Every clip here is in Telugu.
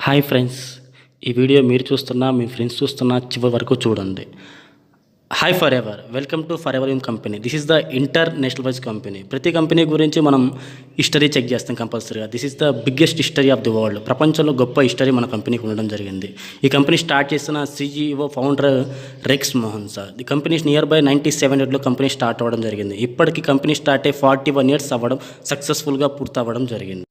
హాయ్ ఫ్రెండ్స్, ఈ వీడియో మీరు చూస్తున్నా మీ ఫ్రెండ్స్ చూస్తున్నా చివరి వరకు చూడండి. Hi for ever, welcome to for ever in company. This is the international wise company. ప్రతి కంపెనీ గురించి మనం హిస్టరీ చెక్ చేస్తాం కంపల్సరీగా. This is the biggest history of the world. ప్రపంచంలో గొప్ప హిస్టరీ మన కంపెనీకి ఉండడం జరిగింది. ఈ కంపెనీ స్టార్ట్ చేసిన CEO founder rex Mohan sir. The company near by 97 company start అవ్వడం జరిగింది. ఇప్పటికి కంపెనీ స్టార్ట్ అయ్యి 41 years అవ్వడం, సక్సెస్ఫుల్గా పూర్తవ్వడం జరిగింది.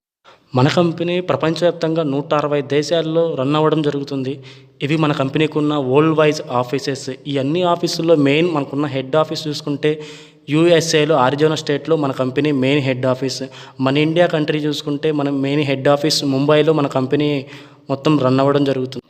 మన కంపెనీ ప్రపంచవ్యాప్తంగా 160 దేశాల్లో రన్ అవ్వడం జరుగుతుంది. ఇవి మన కంపెనీకి ఉన్న వరల్డ్ వైజ్ ఆఫీసెస్. ఈ అన్ని ఆఫీసుల్లో మెయిన్ మనకున్న హెడ్ ఆఫీస్ చూసుకుంటే యూఎస్ఏలో ఆరిజోనా స్టేట్లో మన కంపెనీ మెయిన్ హెడ్ ఆఫీస్. మన ఇండియా కంట్రీ చూసుకుంటే మన మెయిన్ హెడ్ ఆఫీస్ ముంబైలో మన కంపెనీ మొత్తం రన్ అవ్వడం జరుగుతుంది.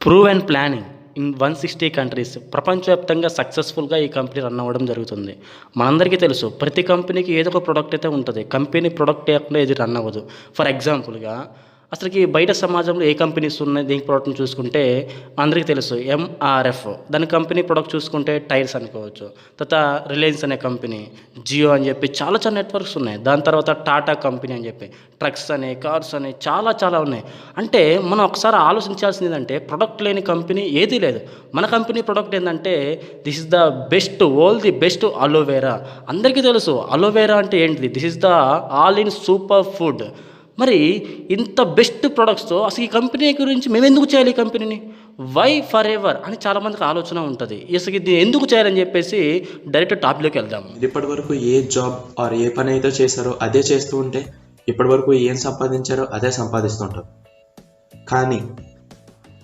Prove and planning in 160 countries. ప్రపంచవ్యాప్తంగా సక్సెస్ఫుల్గా ఈ కంపెనీ రన్ అవ్వడం జరుగుతుంది. మనందరికీ తెలుసు, ప్రతి కంపెనీకి ఏదో ఒక ప్రోడక్ట్ అయితే ఉంటుంది. కంపెనీ ప్రోడక్ట్ లేకుండా ఇది రన్ అవ్వదు. ఫర్ ఎగ్జాంపుల్గా అసలుకి బయట సమాజంలో ఏ కంపెనీస్ ఉన్నాయి దీనికి ప్రోడక్ట్ని చూసుకుంటే అందరికీ తెలుసు ఎంఆర్ఎఫ్. దాని కంపెనీ ప్రోడక్ట్ చూసుకుంటే టైర్స్ అనుకోవచ్చు. తర్వాత రిలయన్స్ అనే కంపెనీ, జియో అని చెప్పి చాలా చాలా నెట్వర్క్స్ ఉన్నాయి. దాని తర్వాత టాటా కంపెనీ అని చెప్పి ట్రక్స్ అని, కార్స్ అని చాలా ఉన్నాయి. అంటే మనం ఒకసారి ఆలోచించాల్సింది ఏంటంటే ప్రొడక్ట్ లేని కంపెనీ ఏదీ లేదు. మన కంపెనీ ప్రొడక్ట్ ఏంటంటే this is the best, the best aloe vera. అందరికీ తెలుసు అలోవేరా అంటే ఏంటిది. This is the all in super food. మరి ఇంత బెస్ట్ ప్రొడక్ట్స్తో అసలు ఈ కంపెనీ గురించి మేము ఎందుకు చేయాలి? ఈ కంపెనీని వై ఫర్ ఎవర్ అని చాలామందికి ఆలోచన ఉంటుంది. అసలు ఇది ఎందుకు చేయాలని చెప్పేసి డైరెక్ట్ టాపిక్లోకి వెళ్దాం. ఇప్పటి వరకు ఏ జాబ్ ఆర్ ఏ పని అయితే చేశారో అదే చేస్తూ ఉంటే ఇప్పటి వరకు ఏం సంపాదించారో అదే సంపాదిస్తుంటారు. కానీ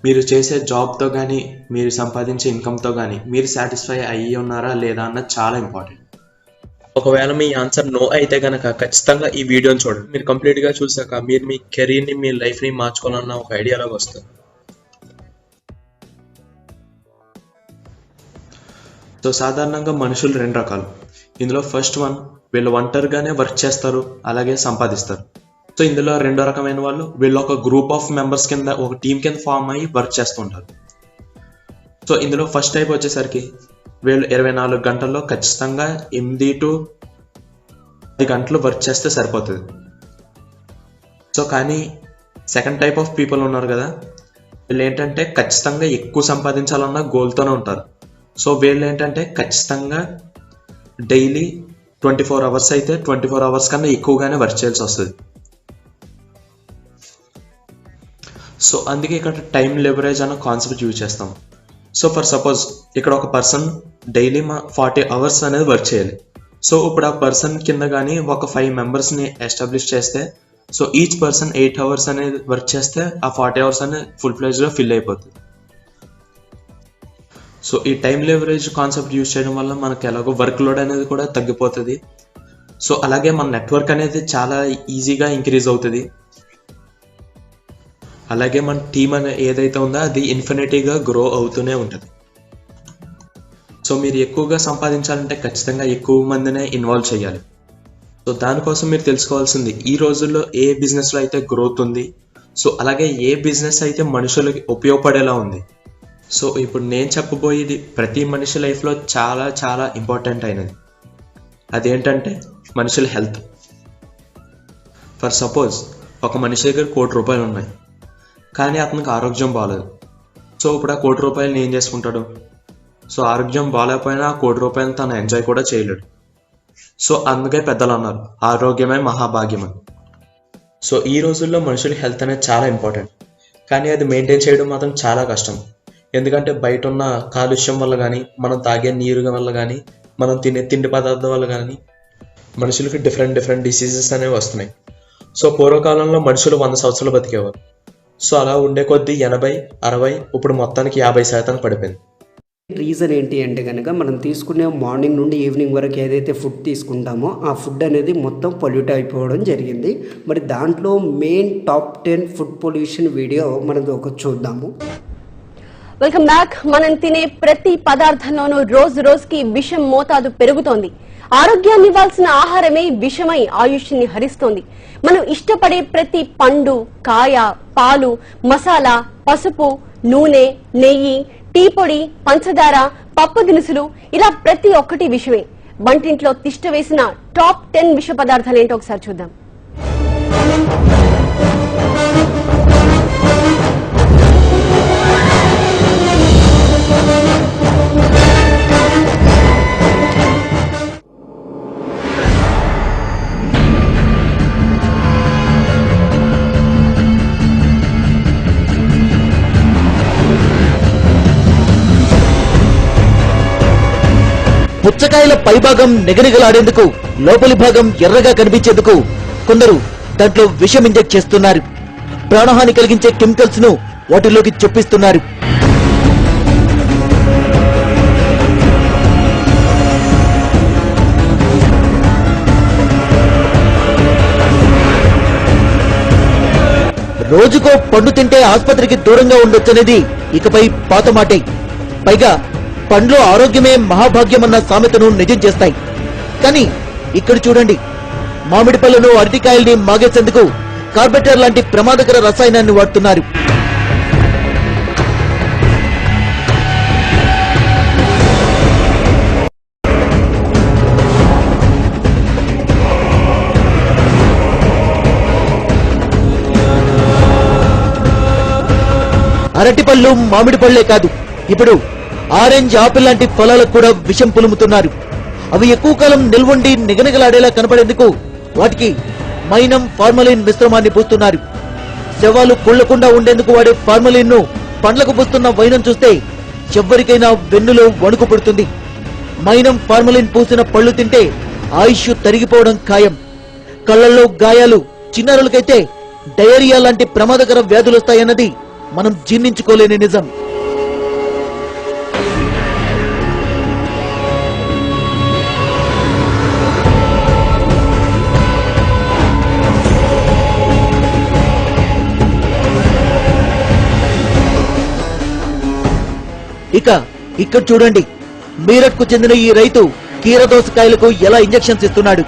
మీరు చేసే జాబ్తో కానీ మీరు సంపాదించే ఇన్కమ్తో కానీ మీరు సాటిస్ఫై అయ్యి ఉన్నారా లేదా అన్నది చాలా ఇంపార్టెంట్. ఒకవేళ మీ ఆన్సర్ నో అయితే కనుక ఖచ్చితంగా ఈ వీడియోని చూడండి. మీరు కంప్లీట్గా చూసాక మీరు మీ కెరీర్ని, మీ లైఫ్ని మార్చుకోవాలన్న ఒక ఐడియాలోకి వస్తుంది. సో సాధారణంగా మనుషులు 2 రకాలు. ఇందులో ఫస్ట్ వన్, వీళ్ళు ఒంటరిగానే వర్క్ చేస్తారు, అలాగే సంపాదిస్తారు. సో ఇందులో 2వ రకమైన వాళ్ళు, వీళ్ళు ఒక గ్రూప్ ఆఫ్ మెంబర్స్ కింద, ఒక టీం కింద ఫామ్ అయ్యి వర్క్ చేస్తుంటారు. సో ఇందులో ఫస్ట్ టైప్ వచ్చేసరికి వీళ్ళు 24 గంటల్లో ఖచ్చితంగా 8 to 10 గంటలు వర్క్ చేస్తే సరిపోతుంది. సో కానీ సెకండ్ టైప్ ఆఫ్ పీపుల్ ఉన్నారు కదా, వీళ్ళు ఏంటంటే ఖచ్చితంగా ఎక్కువ సంపాదించాలన్న గోల్తోనే ఉంటారు. సో వీళ్ళు ఏంటంటే ఖచ్చితంగా డైలీ 24 hours అయితే 24 hours కన్నా ఎక్కువగానే వర్క్ చేయాల్సి వస్తుంది. సో అందుకే ఇక్కడ టైం లెవరేజ్ అన్న కాన్సెప్ట్ యూజ్ చేస్తాం. సో ఫర్ సపోజ్ ఇక్కడ ఒక పర్సన్ డైలీ 40 hours అనేది వర్క్ చేయాలి. సో ఇప్పుడు ఆ పర్సన్ కింద కానీ ఒక 5 members-ని ఎస్టాబ్లిష్ చేస్తే, సో ఈచ్ పర్సన్ 8 hours అనేది వర్క్ చేస్తే ఆ 40 hours అనేది ఫుల్ ఫ్లెజ్డ్గా ఫిల్ అయిపోతుంది. సో ఈ టైం లెవరేజ్ కాన్సెప్ట్ యూజ్ చేయడం వల్ల మనకి ఎలాగో వర్క్ లోడ్ అనేది కూడా తగ్గిపోతుంది. సో అలాగే మన నెట్వర్క్ అనేది చాలా ఈజీగా ఇంక్రీజ్ అవుతుంది. అలాగే మన టీం అనేది ఏదైతే ఉందో అది ఇన్ఫినిటీగా గ్రో అవుతూనే ఉంటుంది. సో మీరు ఎక్కువగా సంపాదించాలంటే ఖచ్చితంగా ఎక్కువ మందినే ఇన్వాల్వ్ చేయాలి. సో దానికోసం మీరు తెలుసుకోవాల్సింది, ఈ రోజుల్లో ఏ బిజినెస్లో అయితే గ్రోత్ ఉంది, సో అలాగే ఏ బిజినెస్ అయితే మనుషులకి ఉపయోగపడేలా ఉంది. సో ఇప్పుడు నేను చెప్పబోయేది ప్రతి మనిషి లైఫ్లో చాలా చాలా ఇంపార్టెంట్ అయినది. అదేంటంటే మనుషుల హెల్త్. ఫర్ సపోజ్ ఒక మనిషి దగ్గర ₹1,00,00,000 ఉన్నాయి, కానీ అతనికి ఆరోగ్యం బాగాలేదు. సో ఇప్పుడు ఆ ₹1,00,00,000 ఏం చేసుకుంటాడు? సో ఆరోగ్యం బాగాలేకపోయినా ఆ ₹1,00,00,000 తను ఎంజాయ్ కూడా చేయలేడు. సో అందుకే పెద్దలు అన్నారు, ఆరోగ్యమే మహాభాగ్యం అని. సో ఈ రోజుల్లో మనుషుల హెల్త్ అనేది చాలా ఇంపార్టెంట్, కానీ అది మెయింటైన్ చేయడం మాత్రం చాలా కష్టం. ఎందుకంటే బయట ఉన్న కాలుష్యం వల్ల కానీ, మనం తాగే నీరు వల్ల కానీ, మనం తినే తిండి పదార్థం వల్ల కానీ మనుషులకి డిఫరెంట్ డిసీజెస్ అనేవి వస్తున్నాయి. సో పూర్వకాలంలో మనుషులు 100 సంవత్సరాలు బతికేవారు. సో అలా ఉండే కొద్దీ 80, 60 ఇప్పుడు మొత్తానికి 50% పడిపోయింది. రీజన్ ఏంటి అంటే కనుక మనం తీసుకునే మార్నింగ్ నుండి ఈవినింగ్ వరకు ఏదైతే ఫుడ్ తీసుకుంటామో ఆ ఫుడ్ అనేది మొత్తం పొల్యూట్ అయిపోవడం జరిగింది. మరి దాంట్లో main top 10 food pollution video మనం ఒక చూద్దాము. Welcome back. మనం తినే ప్రతి పదార్థంలోనూ రోజుకి విషం మోతాదు పెరుగుతోంది. ఆరోగ్యాన్ని ఇవ్వాల్సిన ఆహారమే విషమై ఆయుష్ని హరిస్తోంది. మనం ఇష్టపడే ప్రతి పండు, కాయ, పాలు, మసాలా, పసుపు, నూనె, నెయ్యి, టీ పొడి, పంచదార, పప్పు దినుసులు ఇలా ప్రతి ఒక్కటి విషమే. వంటింట్లో తిష్ట వేసిన టాప్ 10 విష పదార్థాలు ఏంటో ఒకసారి చూద్దాం. పుచ్చకాయల పైభాగం నిగనిగలాడేందుకు లోపలి భాగం ఎర్రగా కనిపించేందుకు కొందరు దాంట్లో విషం ఇంజెక్ట్ చేస్తున్నారు. ప్రాణహాని కలిగించే కెమికల్స్ ను వాటిలోకి చొప్పిస్తున్నారు. రోజుకో పండు తింటే ఆసుపత్రికి దూరంగా ఉండొచ్చనేది ఇకపై పాత మాటే. పైగా పండ్లు ఆరోగ్యమే మహాభాగ్యమన్న సామెతను నిజం చేస్తాయి. కానీ ఇక్కడ చూడండి, మామిడి పళ్ళను అరటికాయల్ని మాగేసేందుకు కార్బెటర్ లాంటి ప్రమాదకర రసాయనాన్ని వాడుతున్నారు. అరటి పళ్ళు మామిడి పళ్లే కాదు, ఇప్పుడు ఆరెంజ్ ఆపిల్ లాంటి ఫలాలకు కూడా విషం పులుముతున్నారు. అవి ఎక్కువ కాలం నిల్వండి నిగనిగలాడేలా కనపడేందుకు వాటికి మైనం ఫార్మలిన్ మిశ్రమాన్ని పూస్తున్నారు. శవాలు కుళ్లకుండా ఉండేందుకు వాడే ఫార్మలిన్ ను పండ్లకు పూస్తున్న వైనం చూస్తే ఎవ్వరికైనా వెన్నులో వణుకు పుడుతుంది. మైనం ఫార్మలిన్ పూసిన పళ్ళు తింటే ఆయుష్ తరిగిపోవడం ఖాయం. కళ్లల్లో గాయాలు, చిన్నారులకైతే డయేరియా లాంటి ప్రమాదకర వ్యాధులొస్తాయన్నది మనం జీర్ణించుకోలేని నిజం. ఇక్కడ చూడండి, మీరట్ కు చెందిన ఈ రైతు కీరదోసకాయలకు ఎలా ఇంజెక్షన్స్ ఇస్తున్నాడు.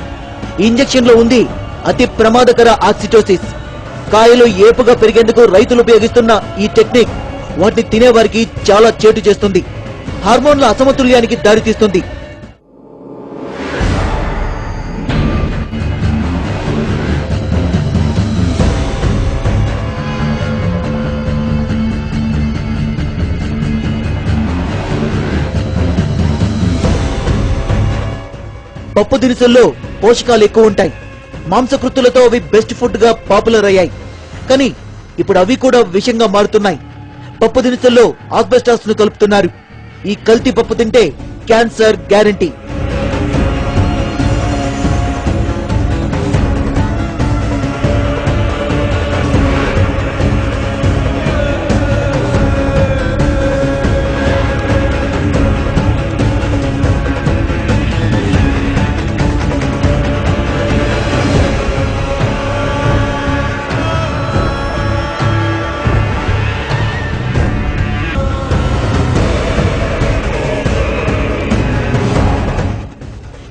ఈ ఇంజెక్షన్ లో ఉంది అతి ప్రమాదకర ఆక్సిటోసిస్. కాయలు ఏపుగా పెరిగేందుకు రైతులు ఉపయోగిస్తున్న ఈ టెక్నిక్ వాటిని తినేవారికి చాలా చేటు చేస్తుంది. హార్మోన్ల అసమతుల్యానికి దారితీస్తుంది. పప్పు దినుసుల్లో పోషకాలు ఎక్కువ ఉంటాయి. మాంసకృత్తులతో అవి బెస్ట్ ఫుడ్ గా పాపులర్ అయ్యాయి. కానీ ఇప్పుడు అవి కూడా విషంగా మారుతున్నాయి. పప్పు దినుసుల్లో ఆస్బెస్టాస్ ను కలుపుతున్నారు. ఈ కల్తీ పప్పు తింటే క్యాన్సర్ గ్యారంటీ.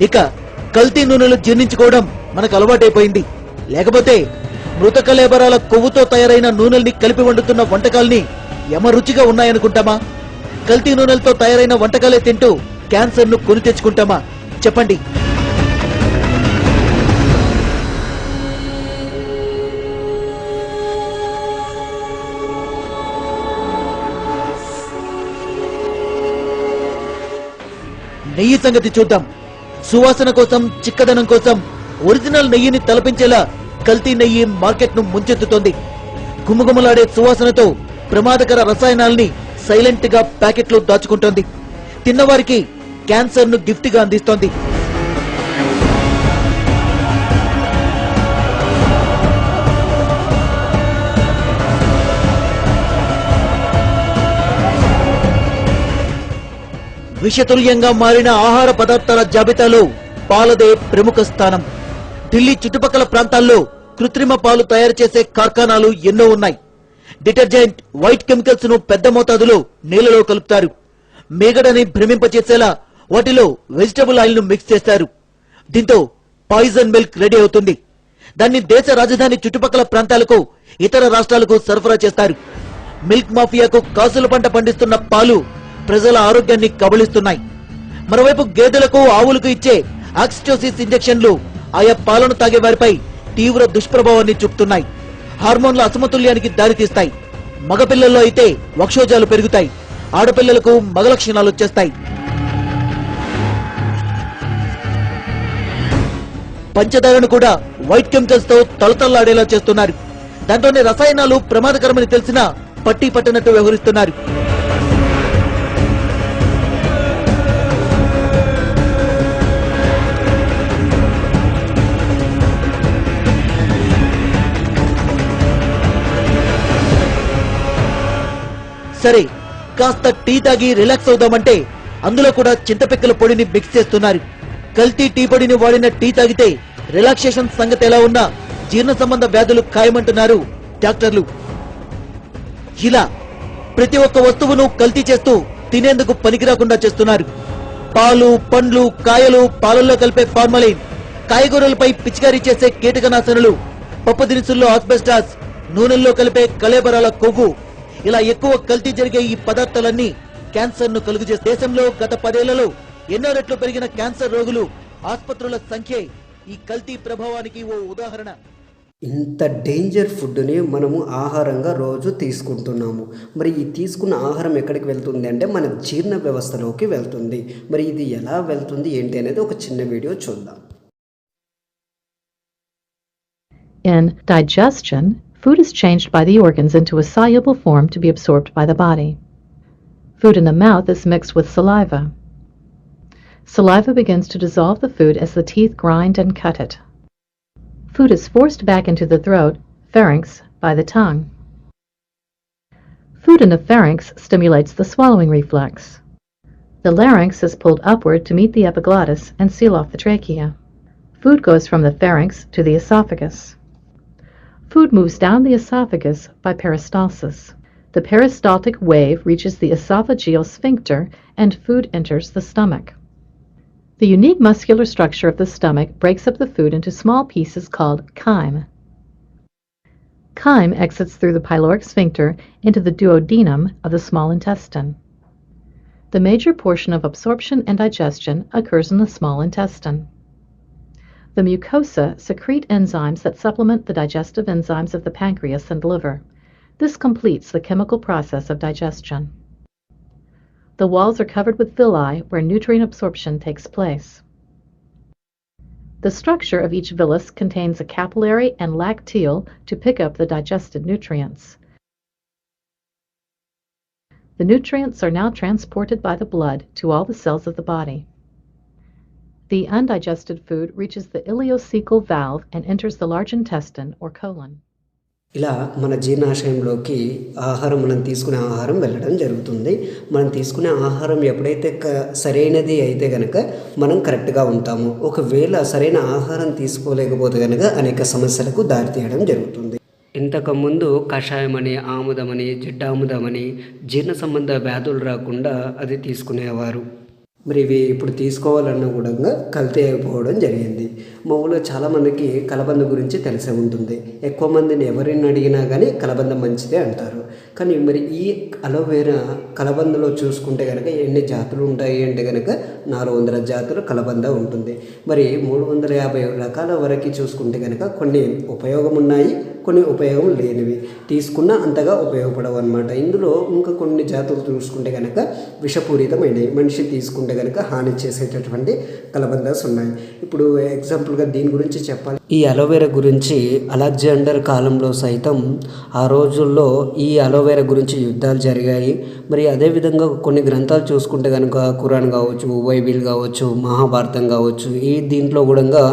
ఇక కల్తీ నూనెలు జీర్ణించుకోవడం మనకు అలవాటైపోయింది. లేకపోతే మృత కళేబరాల కొవ్వుతో తయారైన నూనెల్ని కలిపి వండుతున్న వంటకాల్ని యమరుచిగా ఉన్నాయనుకుంటామా? కల్తీ నూనెలతో తయారైన వంటకాలే తింటూ క్యాన్సర్ ను కొని తెచ్చుకుంటామా? చెప్పండి. నెయ్యి సంగతి చూద్దాం. సువాసన కోసం, చిక్కదనం కోసం ఒరిజినల్ నెయ్యిని తలపించేలా కల్తీ నెయ్యి మార్కెట్ ను ముంచెత్తుతోంది. గుమగుమలాడే సువాసనతో ప్రమాదకర రసాయనాల్ని సైలెంట్ గా ప్యాకెట్లో దాచుకుంటోంది. తిన్నవారికి క్యాన్సర్ ను గిఫ్ట్ గా అందిస్తోంది. విషతుల్యంగా మారిన ఆహార పదార్థాల జాబితాలో పాలదే ప్రముఖ స్థానం. ఢిల్లీ చుట్టుపక్కల ప్రాంతాల్లో కృత్రిమ పాలు తయారు చేసే కార్ఖానాలు ఎన్నో ఉన్నాయి. డిటర్జెంట్, వైట్ కెమికల్స్ ను పెద్ద మోతాదులో నీళ్లలో కలుపుతారు. మేగడని భ్రమింపచేసేలా వాటిలో వెజిటబుల్ ఆయిల్ ను మిక్స్ చేస్తారు. దీంతో పాయిజన్ మిల్క్ రెడీ అవుతుంది. దాన్ని దేశ రాజధాని చుట్టుపక్కల ప్రాంతాలకు, ఇతర రాష్ట్రాలకు సరఫరా చేస్తారు. మిల్క్ మాఫియాకు కాసుల పంట పండిస్తున్న పాలు ప్రజల ఆరోగ్యాన్ని కబళిస్తున్నాయి. మరోవైపు గేదెలకు, ఆవులకు ఇచ్చే ఆక్సిటోసిస్ ఇంజెక్షన్లు ఆయా పాలను తాగే వారిపై తీవ్ర దుష్ప్రభావాన్ని చూపుతున్నాయి. హార్మోన్ల అసమతుల్యానికి దారితీస్తాయి. మగపిల్లల్లో అయితే వక్షోజాలు పెరుగుతాయి. ఆడపిల్లలకు మగ లక్షణాలు వచ్చేస్తాయి. పంచదారను కూడా వైట్ కెమికల్స్ తో తలతల్లాడేలా చేస్తున్నారు. దాంట్లోని రసాయనాలు ప్రమాదకరమని తెలిసినా పట్టి పట్టనట్టు వ్యవహరిస్తున్నారు. సరే కాస్త టీ తాగి రిలాక్స్ అవుదామంటే అందులో కూడా చింతపిక్కల పొడిని మిక్స్ చేస్తున్నారు. కల్తీ టీ పొడిని వాడిన టీ తాగితే రిలాక్సేషన్ సంగతి ఎలా ఉన్నా జీర్ణ సంబంధ వ్యాధులు ఖాయమంటున్నారు డాక్టర్లు. ఇలా ప్రతి ఒక్క వస్తువును కల్తీ చేస్తూ తినేందుకు పనికిరాకుండా చేస్తున్నారు. పాలు, పండ్లు, కాయలు, పాలల్లో కలిపే ఫార్మలిన్, కాయగూరలపై పిచికారీ చేసే కీటకనాశనలు, పప్పు దినుసుల్లో ఆస్బెస్టాస్, నూనెల్లో కలిపే కళేబరాల కొవ్వు, ఇలా ఎక్కువ కల్తీ జరిగే ఈ పదార్థాలన్నీ క్యాన్సర్ ను కలుగజేసే దేశంలో గత 10 ఏళ్లలో ఎన్నో రెట్లు పెరిగిన క్యాన్సర్ రోగులు, ఆసుపత్రుల సంఖ్య ఈ కల్తీ ప్రభావానికి ఓ ఉదాహరణ. ఇంత డేంజర్ ఫుడ్ని మనము ఆహారంగా రోజు తీసుకుంటున్నాము. మరి ఈ తీసుకున్న ఆహారం ఎక్కడికి వెళ్తుంది అంటే మన జీర్ణ వ్యవస్థలోకి వెళ్తుంది. మరి ఇది ఎలా వెళ్తుంది ఏంటి అనేది ఒక చిన్న వీడియో చూద్దాం. In digestion, food is changed by the organs into a soluble form to be absorbed by the body. Food in the mouth is mixed with saliva. Saliva begins to dissolve the food as the teeth grind and cut it. Food is forced back into the throat, pharynx, by the tongue. Food in the pharynx stimulates the swallowing reflex. The larynx is pulled upward to meet the epiglottis and seal off the trachea. Food goes from the pharynx to the esophagus. Food moves down the esophagus by peristalsis. The peristaltic wave reaches the esophageal sphincter and food enters the stomach. The unique muscular structure of the stomach breaks up the food into small pieces called chyme. Chyme exits through the pyloric sphincter into the duodenum of the small intestine. The major portion of absorption and digestion occurs in the small intestine. The mucosa secrete enzymes that supplement the digestive enzymes of the pancreas and liver. This completes the chemical process of digestion. The walls are covered with villi where nutrient absorption takes place. The structure of each villus contains a capillary and lacteal to pick up the digested nutrients. The nutrients are now transported by the blood to all the cells of the body. The undigested food reaches the ileocecal valve and enters the large intestine or colon. ఇలా మన జీర్ణాశయంలోకి మనం తీసుకునే ఆహారం వెళ్ళడం జరుగుతుంది. మనం తీసుకునే ఆహారం ఎప్పుడైతే సరైనది అయితే కనుక మనం కరెక్ట్గా ఉంటాము. ఒకవేళ సరైన ఆహారం తీసుకోలేకపోతే కనుక అనేక సమస్యలకు దారితీయడం జరుగుతుంది. ఇంతకుముందు కషాయమని, ఆముదమని, జిడ్డాముదమని జీర్ణ సంబంధ వ్యాధులు రాకుండా అది తీసుకునేవారు. మరి ఇవి ఇప్పుడు తీసుకోవాలన్నా కూడా కల్తీ అయిపోవడం జరిగింది. మామూలుగా చాలామందికి కలబంద గురించి తెలిసే ఉంటుంది. ఎక్కువ మందిని ఎవరిని అడిగినా కానీ కలబంద మంచిదే అంటారు. కానీ మరి ఈ అలోవెరా కలబందలో చూసుకుంటే కనుక ఎన్ని జాతులు ఉంటాయి అంటే కనుక 400 జాతులు కలబంద ఉంటుంది. మరి 350 రకాల వరకు చూసుకుంటే కనుక కొన్ని ఉపయోగం ఉన్నాయి, కొన్ని ఉపయోగం లేనివి, తీసుకున్న అంతగా ఉపయోగపడవు అన్నమాట. ఇందులో ఇంకా కొన్ని జాతులు చూసుకుంటే కనుక విషపూరితమైనవి, మనిషి తీసుకుంటే కనుక హాని చేసేటటువంటి కలబందాస్ ఉన్నాయి. ఇప్పుడు ఎగ్జాంపుల్గా దీని గురించి చెప్పాలి. ఈ అలోవెరా గురించి అలెగ్జాండర్ కాలంలో సైతం ఆ రోజుల్లో ఈ అలోవెరా గురించి యుద్ధాలు జరిగాయి. మరి అదేవిధంగా కొన్ని గ్రంథాలు చూసుకుంటే కనుక ఖురాన్ కావచ్చు, బైబిల్ కావచ్చు, మహాభారతం కావచ్చు, ఈ దీంట్లో కూడా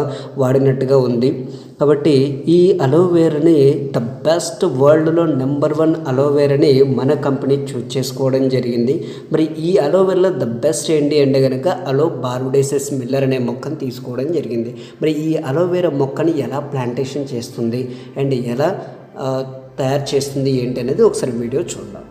వాడినట్టుగా ఉంది. కాబట్టి ఈ అలోవెరాని ద బెస్ట్ వరల్డ్లో నెంబర్ 1 అలోవెరాని మన కంపెనీ చూస్ చేసుకోవడం జరిగింది. మరి ఈ అలోవెరాలో ద బెస్ట్ ఏంటి అంటే కనుక బార్బడేసిస్ మిల్లర్ అనే మొక్కను తీసుకోవడం జరిగింది. మరి ఈ అలోవెరా మొక్కని ఎలా ప్లాంటేషన్ చేస్తుంది అండ్ ఎలా తయారు చేస్తుంది ఏంటి అనేది ఒకసారి వీడియో చూద్దాం.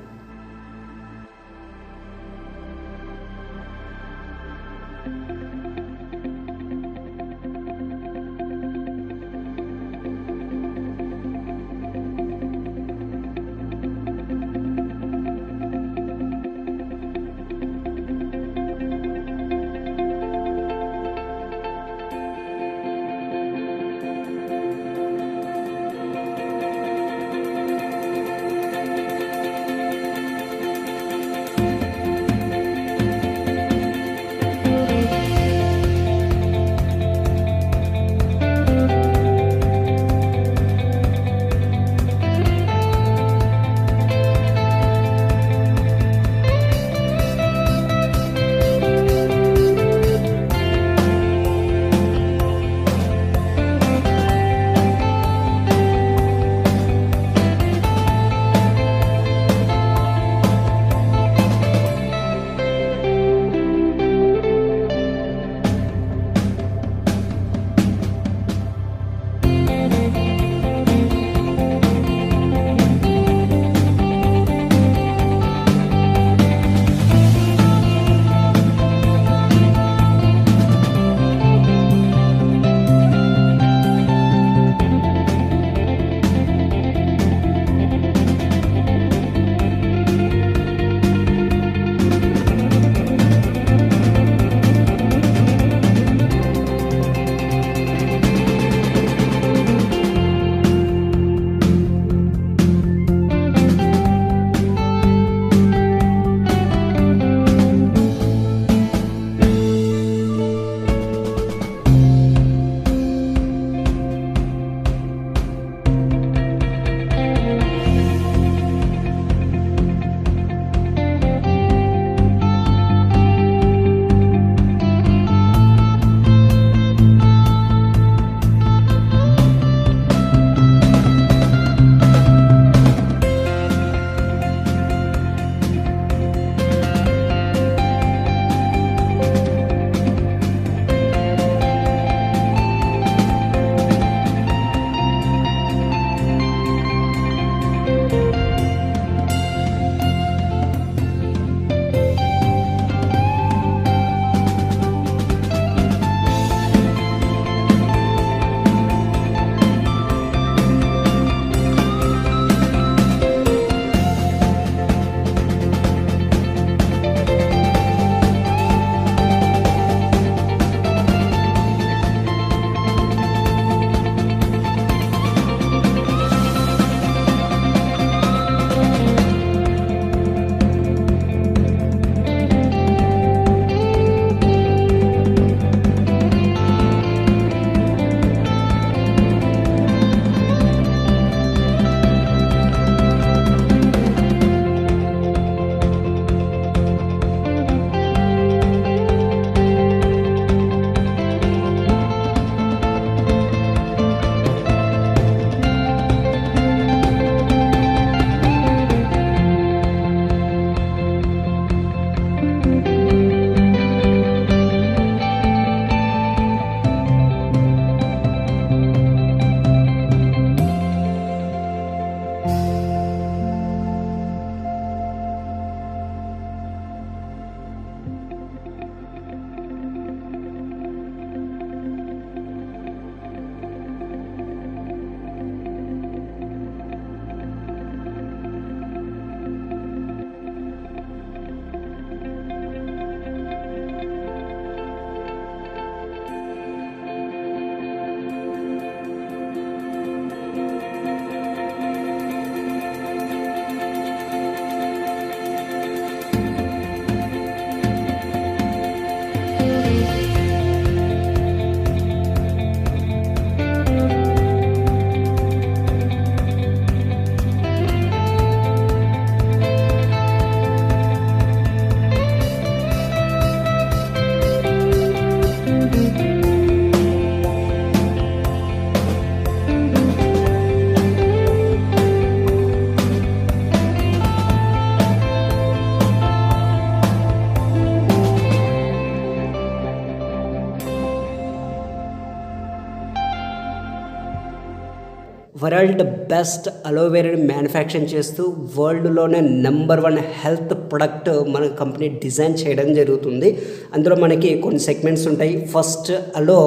వరల్డ్ బెస్ట్ అలోవెరాని మ్యానుఫ్యాక్చరింగ్ చేస్తూ వరల్డ్లోనే నెంబర్ 1 హెల్త్ ప్రొడక్ట్ మన కంపెనీ డిజైన్ చేయడం జరుగుతుంది. అందులో మనకి కొన్ని సెగ్మెంట్స్ ఉంటాయి. ఫస్ట్ అలో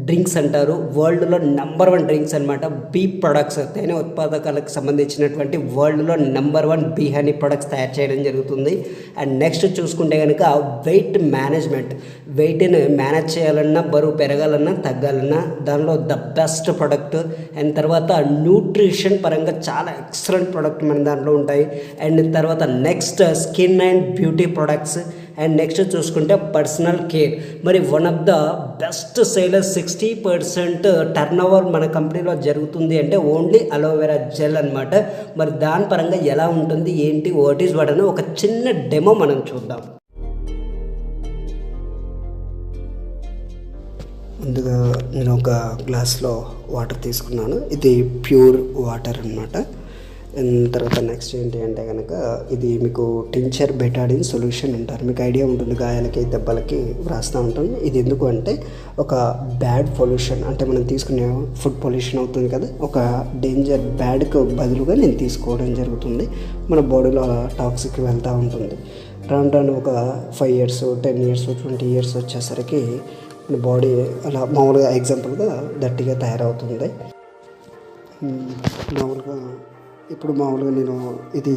డ్రింక్స్ అంటారు, వరల్డ్లో నెంబర్ 1 డ్రింక్స్ అనమాట. బీ ప్రొడక్ట్స్, తేనె ఉత్పాదకాలకు సంబంధించినటువంటి వరల్డ్లో నెంబర్ 1 బీ హనీ ప్రొడక్ట్స్ తయారు చేయడం జరుగుతుంది. అండ్ నెక్స్ట్ చూసుకుంటే కనుక వెయిట్ మేనేజ్మెంట్, వెయిట్ని మేనేజ్ చేయాలన్నా, బరువు పెరగాలన్నా తగ్గాలన్నా దానిలో ద బెస్ట్ ప్రొడక్ట్. అండ్ తర్వాత న్యూట్రిషన్ పరంగా చాలా ఎక్సలెంట్ ప్రొడక్ట్ మన దాంట్లో ఉంటాయి. అండ్ తర్వాత next skin and beauty products. And next చూసుకుంటే పర్సనల్ కేర్. మరి one of the best sellers 60% turn over మన కంపెనీలో జరుగుతుంది అంటే ఓన్లీ అలోవెరా జెల్ అనమాట. మరి దాని పరంగా ఎలా ఉంటుంది, ఏంటి, వాట్ ఈజ్ వాట్ అని ఒక చిన్న డెమో మనం చూద్దాం. ముందుగా నేను ఒక గ్లాస్లో వాటర్ తీసుకున్నాను. ఇది ప్యూర్ వాటర్ అనమాట. తర్వాత నెక్స్ట్ ఏంటి అంటే కనుక ఇది మీకు టించర్ బెటాడిన్ సొల్యూషన్ అంటారు. మీకు ఐడియా ఉంటుంది, గాయాలకి దెబ్బలకి వ్రాస్తూ ఉంటుంది. ఇది ఎందుకు అంటే ఒక బ్యాడ్ పొల్యూషన్, అంటే మనం తీసుకునే ఫుడ్ పొల్యూషన్ అవుతుంది కదా, ఒక డేంజర్ బ్యాడ్కి బదులుగా నేను తీసుకోవడం జరుగుతుంది. మన బాడీలో టాక్సిక్ వెళ్తూ ఉంటుంది. రాను రాను ఒక 5 years 10 years 20 years వచ్చేసరికి మన బాడీ అలా మామూలుగా ఎగ్జాంపుల్గా గట్టిగా తయారవుతుంది. మామూలుగా నేను ఇది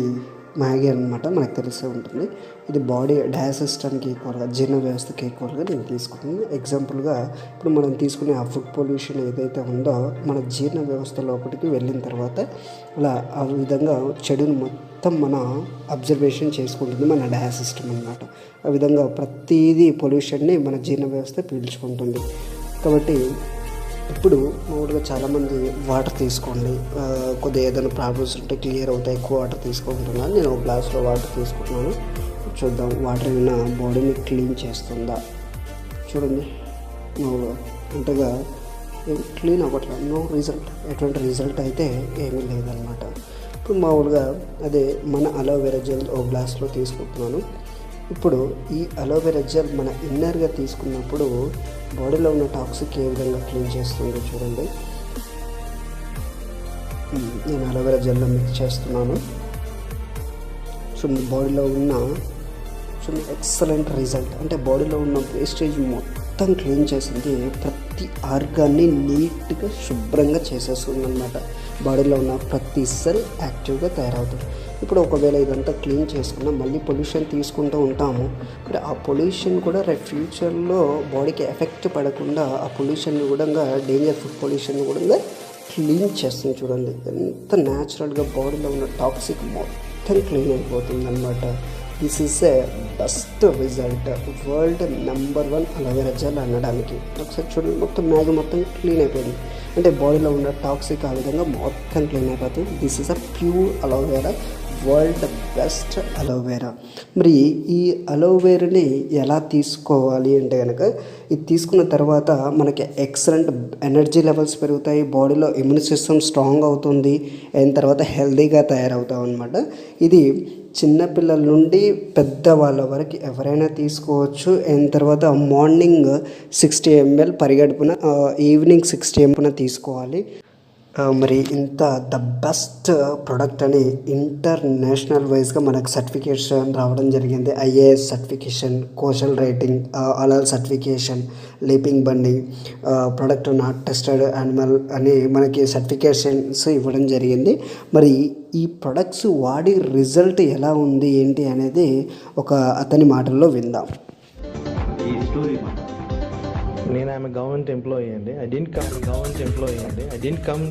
మ్యాగీ అనమాట, మనకు తెలిసే ఉంటుంది. ఇది బాడీ డయాసిస్టమ్కి ఈక్వల్గా, జీర్ణ వ్యవస్థకి ఈక్వల్గా నేను తీసుకున్నాను. ఎగ్జాంపుల్గా ఇప్పుడు మనం తీసుకునే ఆ ఫుడ్ పొల్యూషన్ ఏదైతే ఉందో మన జీర్ణ వ్యవస్థ లోపలికి వెళ్ళిన తర్వాత అలా ఆ విధంగా చెడును మొత్తం మన అబ్జర్వేషన్ చేసుకుంటుంది మన డయాసిస్టమ్ అనమాట. ఆ విధంగా ప్రతిదీ పొల్యూషన్ని మన జీర్ణ వ్యవస్థ పీల్చుకుంటుంది. కాబట్టి ఇప్పుడు మామూలుగా చాలామంది వాటర్ తీసుకోండి, కొద్దిగా ఏదైనా ప్రాబ్లమ్స్ ఉంటే క్లియర్ అవుతాయి, ఎక్కువ వాటర్ తీసుకుంటున్నాను. నేను ఒక గ్లాస్లో వాటర్ తీసుకుంటున్నాను. చూద్దాం వాటర్ ఏమైనా బాడీని క్లీన్ చేస్తుందా. చూడండి, అంతగా క్లీన్ అవ్వట్లేదు, నో రిజల్ట్. ఎటువంటి రిజల్ట్ అయితే ఏమీ లేదనమాట. ఇప్పుడు మామూలుగా అదే మన అలోవెరా జెల్ ఒక గ్లాస్లో తీసుకుంటున్నాను. ఇప్పుడు ఈ అలోవెరా జెల్ మన ఇన్నర్గా తీసుకున్నప్పుడు బాడీలో ఉన్న టాక్సిక్ ఏ విధంగా క్లీన్ చేస్తుందో చూడండి. నేను అలోవెరా జెల్లో మిక్స్ చేస్తున్నాను. చూడండి, బాడీలో ఉన్న ఎక్సలెంట్ రిజల్ట్. అంటే బాడీలో ఉన్న వేస్టేజ్ మొత్తం క్లీన్ చేసింది, ప్రతి ఆర్గాన్ని నీట్గా శుభ్రంగా చేసేస్తుంది అనమాట. బాడీలో ఉన్న ప్రతి సెల్ యాక్టివ్గా తయారవుతుంది. ఇప్పుడు ఒకవేళ ఇదంతా క్లీన్ చేసుకున్నా మళ్ళీ పొల్యూషన్ తీసుకుంటూ ఉంటాము. మరి ఆ పొల్యూషన్ కూడా రేపు ఫ్యూచర్లో బాడీకి ఎఫెక్ట్ పడకుండా ఆ పొల్యూషన్ కూడా, డేంజర్ ఫుడ్ పొల్యూషన్ కూడా క్లీన్ చేస్తుంది. చూడండి ఎంత న్యాచురల్గా బాడీలో ఉన్న టాక్సిక్ మొత్తం క్లీన్ అయిపోతుంది అనమాట. This is a best result, world number 1 aloe vera gel అనడానికి. ఒకసారి చూడండి, మొత్తం మ్యాగ్ మొత్తం క్లీన్ అయిపోయింది. అంటే బాడీలో ఉన్న టాక్సిక్ ఆ విధంగా మొత్తం క్లీన్ అయిపోతుంది. This is a pure aloe vera, world best aloe vera. మరి ఈ అలోవెరాని ఎలా తీసుకోవాలి అంటే కనుక, ఇది తీసుకున్న తర్వాత మనకి ఎక్సలెంట్ ఎనర్జీ లెవెల్స్ పెరుగుతాయి, బాడీలో ఇమ్యూన్ సిస్టమ్ స్ట్రాంగ్ అవుతుంది, అండ్ తర్వాత హెల్తీగా తయారవుతాం అనమాట. ఇది చిన్నపిల్లల నుండి పెద్దవాళ్ళ వరకు ఎవరైనా తీసుకోవచ్చు. అండ్ తర్వాత మార్నింగ్ 60 ml పరిగడుపున, ఈవినింగ్ 60 ml తీసుకోవాలి. మరి ఇంత ద బెస్ట్ ప్రోడక్ట్ అని ఇంటర్నేషనల్ వైజ్గా మనకు సర్టిఫికేషన్ రావడం జరిగింది. IAS సర్టిఫికేషన్, కోషల్ రేటింగ్, అలల్ certification, leaping bunny, product not tested animal అని మనకి సర్టిఫికేషన్స్ ఇవ్వడం జరిగింది. మరి ఈ ప్రొడక్ట్స్ వాడి రిజల్ట్ ఎలా ఉంది ఏంటి అనేది ఒక అతని మాటల్లో విందాం. నేను ఆమె గవర్నమెంట్ ఎంప్లాయీ అండి. ఐ డెంట్ కమ్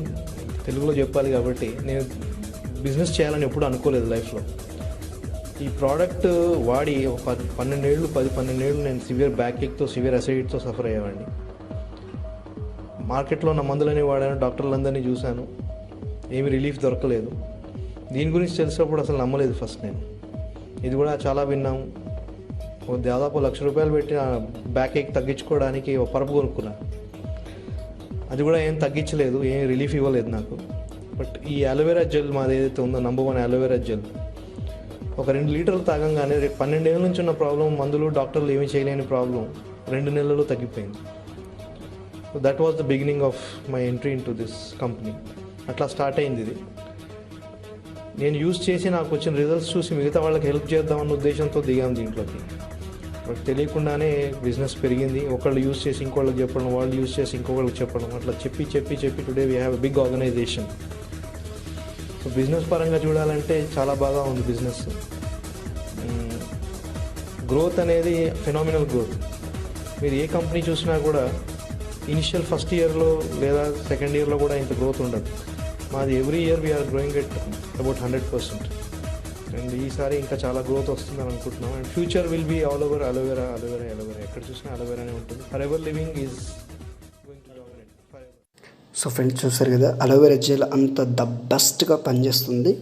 తెలుగులో చెప్పాలి కాబట్టి నేను బిజినెస్ చేయాలని ఎప్పుడు అనుకోలేదు లైఫ్లో. ఈ ప్రోడక్ట్ వాడి 12 ఏళ్ళు నేను సివియర్ బ్యాక్ ఏక్తో, సివియర్ అసిడిటీతో సఫర్ అయ్యేవాడిని. మార్కెట్లో ఉన్న మందులని వాడాను, డాక్టర్లందరినీ చూశాను, ఏమి రిలీఫ్ దొరకలేదు. దీని గురించి తెలిసినప్పుడు అసలు నమ్మలేదు ఫస్ట్ నేను. ఇది కూడా చాలా విన్నాము. దాదాపు ₹1,00,000 పెట్టి బ్యాక్ ఏక్ తగ్గించుకోవడానికి ఒక పరుపు కొనుక్కున్నాను. అది కూడా ఏం తగ్గించలేదు, ఏం రిలీఫ్ ఇవ్వలేదు నాకు. బట్ ఈ అలోవెరా జెల్ మాది ఏదైతే ఉందో నంబర్ 1 అలోవెరా జెల్, ఒక 2 లీటర్లు తాగంగానే 12 ఏళ్ళ నుంచి ఉన్న ప్రాబ్లం, మందులు డాక్టర్లు ఏమీ చేయలేని ప్రాబ్లం 2 నెలల్లో తగ్గిపోయింది. So that was the beginning of my entry in to this company. అట్లా స్టార్ట్ అయింది ఇది. నేను యూజ్ చేసి నాకు వచ్చిన రిజల్ట్స్ చూసి మిగతా వాళ్ళకి హెల్ప్ చేద్దామన్న ఉద్దేశంతో దిగాను దీంట్లోకి. బట్ తెలియకుండానే బిజినెస్ పెరిగింది. ఒకళ్ళు యూజ్ చేసి ఇంకోళ్ళకి చెప్పడం, వాళ్ళు యూజ్ చేసి ఇంకొకళ్ళకి చెప్పడం, అట్లా చెప్పి today we have a big organisation. So business పరంగా చూడాలంటే చాలా బాగా ఉంది బిజినెస్. గ్రోత్ అనేది ఫెనామినల్ గ్రోత్. మీరు ఏ కంపెనీ చూసినా కూడా ఇనిషియల్ ఫస్ట్ ఇయర్లో లేదా సెకండ్ ఇయర్లో కూడా ఇంత గ్రోత్ ఉండదు. మాది every year we are growing at about 100%. And ఈసారి ఇంకా చాలా గ్రోత్ వస్తుందని అనుకుంటున్నాం. And future will be all over aloe vera. ఎక్కడ చూసినా అలోవెరానే ఉంటుంది. Forever Living is going to dominate forever. So friends చూసారు కదా, అలోవెరా జెల్ అంత ద బెస్ట్గా పనిచేస్తుంది.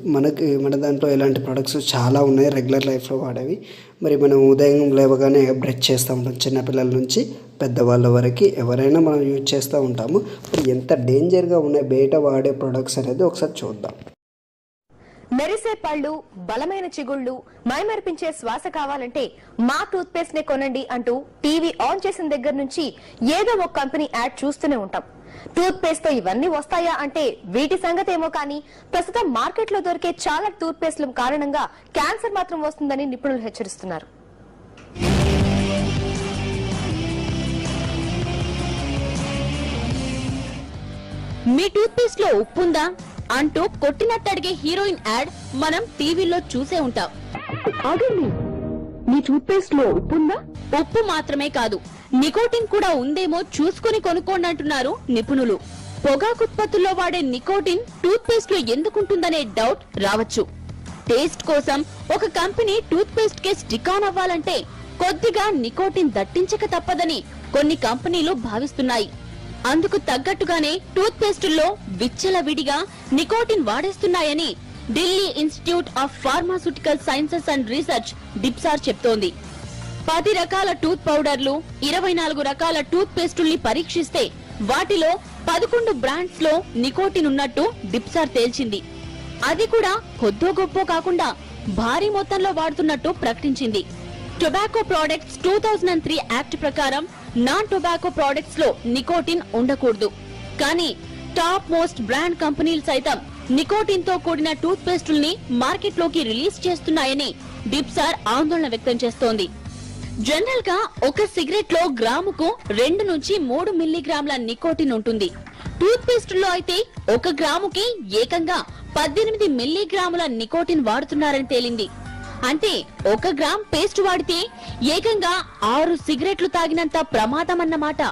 మన దాంట్లో ఇలాంటి ప్రొడక్ట్స్ చాలా ఉన్నాయి రెగ్యులర్ లైఫ్లో వాడేవి. మరి మనం ఉదయం లేవగానే బ్రష్ చేస్తూ ఉంటాం, చిన్నపిల్లల నుంచి పెద్దవాళ్ళ వరకు ఎవరైనా మనం యూజ్ చేస్తూ ఉంటాము. మరి ఎంత డేంజర్గా ఉన్నాయి బయట వాడే ప్రొడక్ట్స్ అనేది ఒకసారి చూద్దాం. మెరిసే పళ్ళు, బలమైన చిగుళ్ళు, మైమర్పించే శ్వాస కావాలంటే మా టూత్ పేస్ట్ నే కొనండి అంటూ టీవీ ఆన్ చేసిన దగ్గర నుంచి ఏదో ఒక కంపెనీ యాడ్ చూస్తూనే ఉంటాం. టూత్ పేస్ట్ తో ఇవన్నీ వస్తాయా అంటే వీటి సంగతి ఏమో కానీ ప్రస్తుతం మార్కెట్ లో దొరికే చాలా టూత్ పేస్ట్ల కారణంగా క్యాన్సర్ మాత్రం వస్తుందని నిపుణులు హెచ్చరిస్తున్నారు. మీ టూత్ పేస్ట్ లో ఉప్పుందా అంటూ కొట్టినట్టు అడిగే హీరోయిన్ యాడ్ మనం టీవీలో చూసే ఉంటాం. మీ టూత్ పేస్ట్ లో ఉప్పుందా? ఉప్పు మాత్రమే కాదు, నికోటిన్ కూడా ఉందేమో చూసుకుని కొనుక్కోండి అంటున్నారు నిపుణులు. పొగాకుత్పత్తుల్లో వాడే నికోటిన్ టూత్ పేస్ట్ లో ఎందుకుంటుందనే డౌట్ రావచ్చు. టేస్ట్ కోసం ఒక కంపెనీ టూత్ పేస్ట్ కే స్టిక్ ఆన్ అవ్వాలంటే కొద్దిగా నికోటిన్ దట్టించక తప్పదని కొన్ని కంపెనీలు భావిస్తున్నాయి. అందుకు తగ్గట్టుగానే టూత్ పేస్టుల్లో విచ్చలవిడిగా నికోటిన్ వాడేస్తున్నాయని Delhi institute of pharmaceutical sciences and research DIPSAR చెప్తోంది. 10 రకాల టూత్ పౌడర్లు, 24 రకాల టూత్ పేస్టుల్ని పరీక్షిస్తే వాటిలో 11 బ్రాండ్స్ లో నికోటిన్ ఉన్నట్టు డిప్సార్ తేల్చింది. అది కూడా కొద్దో గొప్పో కాకుండా భారీ మొత్తంలో వాడుతున్నట్టు ప్రకటించింది. టొబాకో ప్రొడక్ట్స్ 2003 యాక్ట్ ప్రకారం నాన్ టొబాకో ప్రొడక్ట్స్ లో నికోటిన్ ఉండకూడదు. కానీ టాప్ మోస్ట్ బ్రాండ్ కంపెనీలు సైతం నికోటిన్ తో కూడిన టూత్ పేస్టుల్ని మార్కెట్ లోకి రిలీజ్ చేస్తున్నాయని డిప్సార్ ఆందోళన వ్యక్తం చేస్తోంది. జనరల్ గా ఒక సిగరెట్ లో గ్రాముకు 2 నుంచి 3 మిల్లీగ్రాముల నికోటిన్ ఉంటుంది. టూత్ పేస్టుల్లో అయితే 1 గ్రాముకి ఏకంగా 18 మిల్లీగ్రాముల నికోటిన్ వాడుతున్నారని తేలింది. అంటే 1 గ్రామ్ పేస్ట్ వాడితే ఏకంగా 6 సిగరెట్లు తాగినంత ప్రమాదమన్నమాట.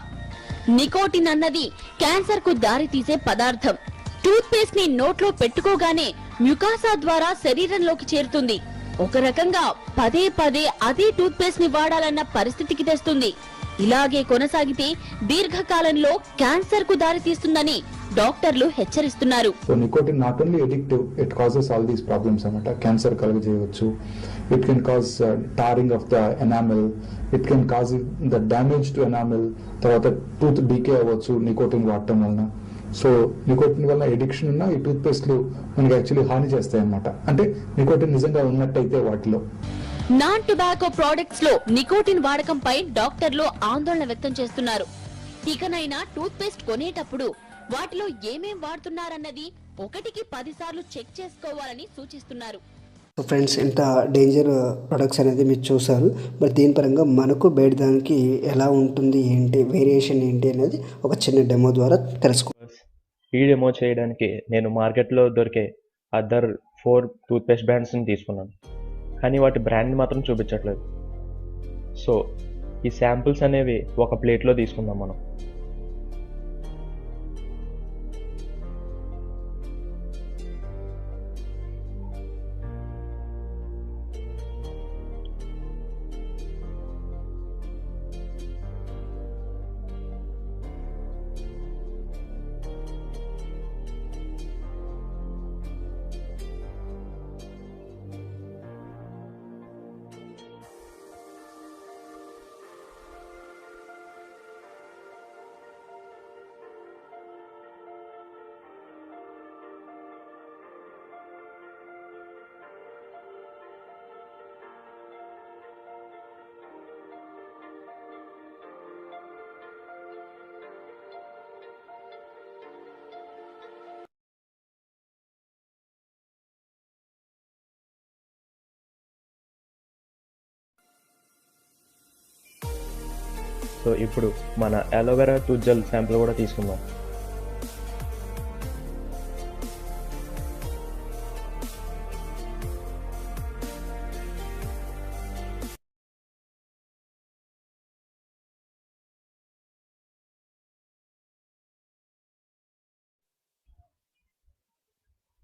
నికోటిన్ అన్నది క్యాన్సర్ కు దారి తీసే పదార్థం. టూత్ పేస్ట్ ని నోట్లో పెట్టుకోగానే మ్యుకాసా ద్వారా శరీరంలోకి చేరుతుంది. ఒక రకంగా పదే అదే టూత్ పేస్ట్ ని వాడాలన్న పరిస్థితికి తెస్తుంది. ఇలాగే కొనసాగితే దీర్ఘకాలంలో క్యాన్సర్ కు దారి తీస్తుందని డాక్టర్లు హెచ్చరిస్తున్నారు. So nicotine not only addictive, it causes all these problems అన్నమాట. క్యాన్సర్ కలుగజేయవచ్చు, it can cause tarring of the enamel, it can cause the damage to enamel, తర్వాత టూత్ డీకే అవ్వచ్చు నికోటిన్ వాడటం వలన. సో నికోటిన్ వల్ల ఎడిక్షన్ ఉన్న ఈ టూత్ పేస్ట్లు మనకి యాక్చువల్లీ హాని చేస్తాయి అన్నమాట. అంటే నికోటిన్ నిజంగా ఉన్నట్టయితే వాటిలో. నాన్ టొబాకో ప్రొడక్ట్స్ లో నికోటిన్ వాడకంపై డాక్టర్లు ఆందోళన వ్యక్తం చేస్తున్నారు. ఇకనైనా టూత్ పేస్ట్ కొనేటప్పుడు వాటిలో ఏమేం వాడుతున్నారన్నది 1కి 10 సార్లు చెక్ చేసుకోవాలని సూచిస్తున్నారు. సో ఫ్రెండ్స్, ఇంత డేంజర్ ప్రొడక్ట్స్ అనేది మీరు చూసారు. మరి దీని పరంగా మనకు బయట దానికి ఎలా ఉంటుంది, ఏంటి వేరియేషన్ ఏంటి అనేది ఒక చిన్న డెమో ద్వారా తెలుసుకో. ఈ డెమో చేయడానికి నేను మార్కెట్లో దొరికే అదర్ 4 టూత్ పేస్ట్ బ్రాండ్స్ని తీసుకున్నాను, కానీ వాటి బ్రాండ్ మాత్రం చూపించట్లేదు. సో ఈ శాంపుల్స్ అనేవి ఒక ప్లేట్లో తీసుకుందాం మనం. సో ఇప్పుడు మన అలోవెరా టూత్ జెల్ శాంపుల్ కూడా తీసుకుందాం.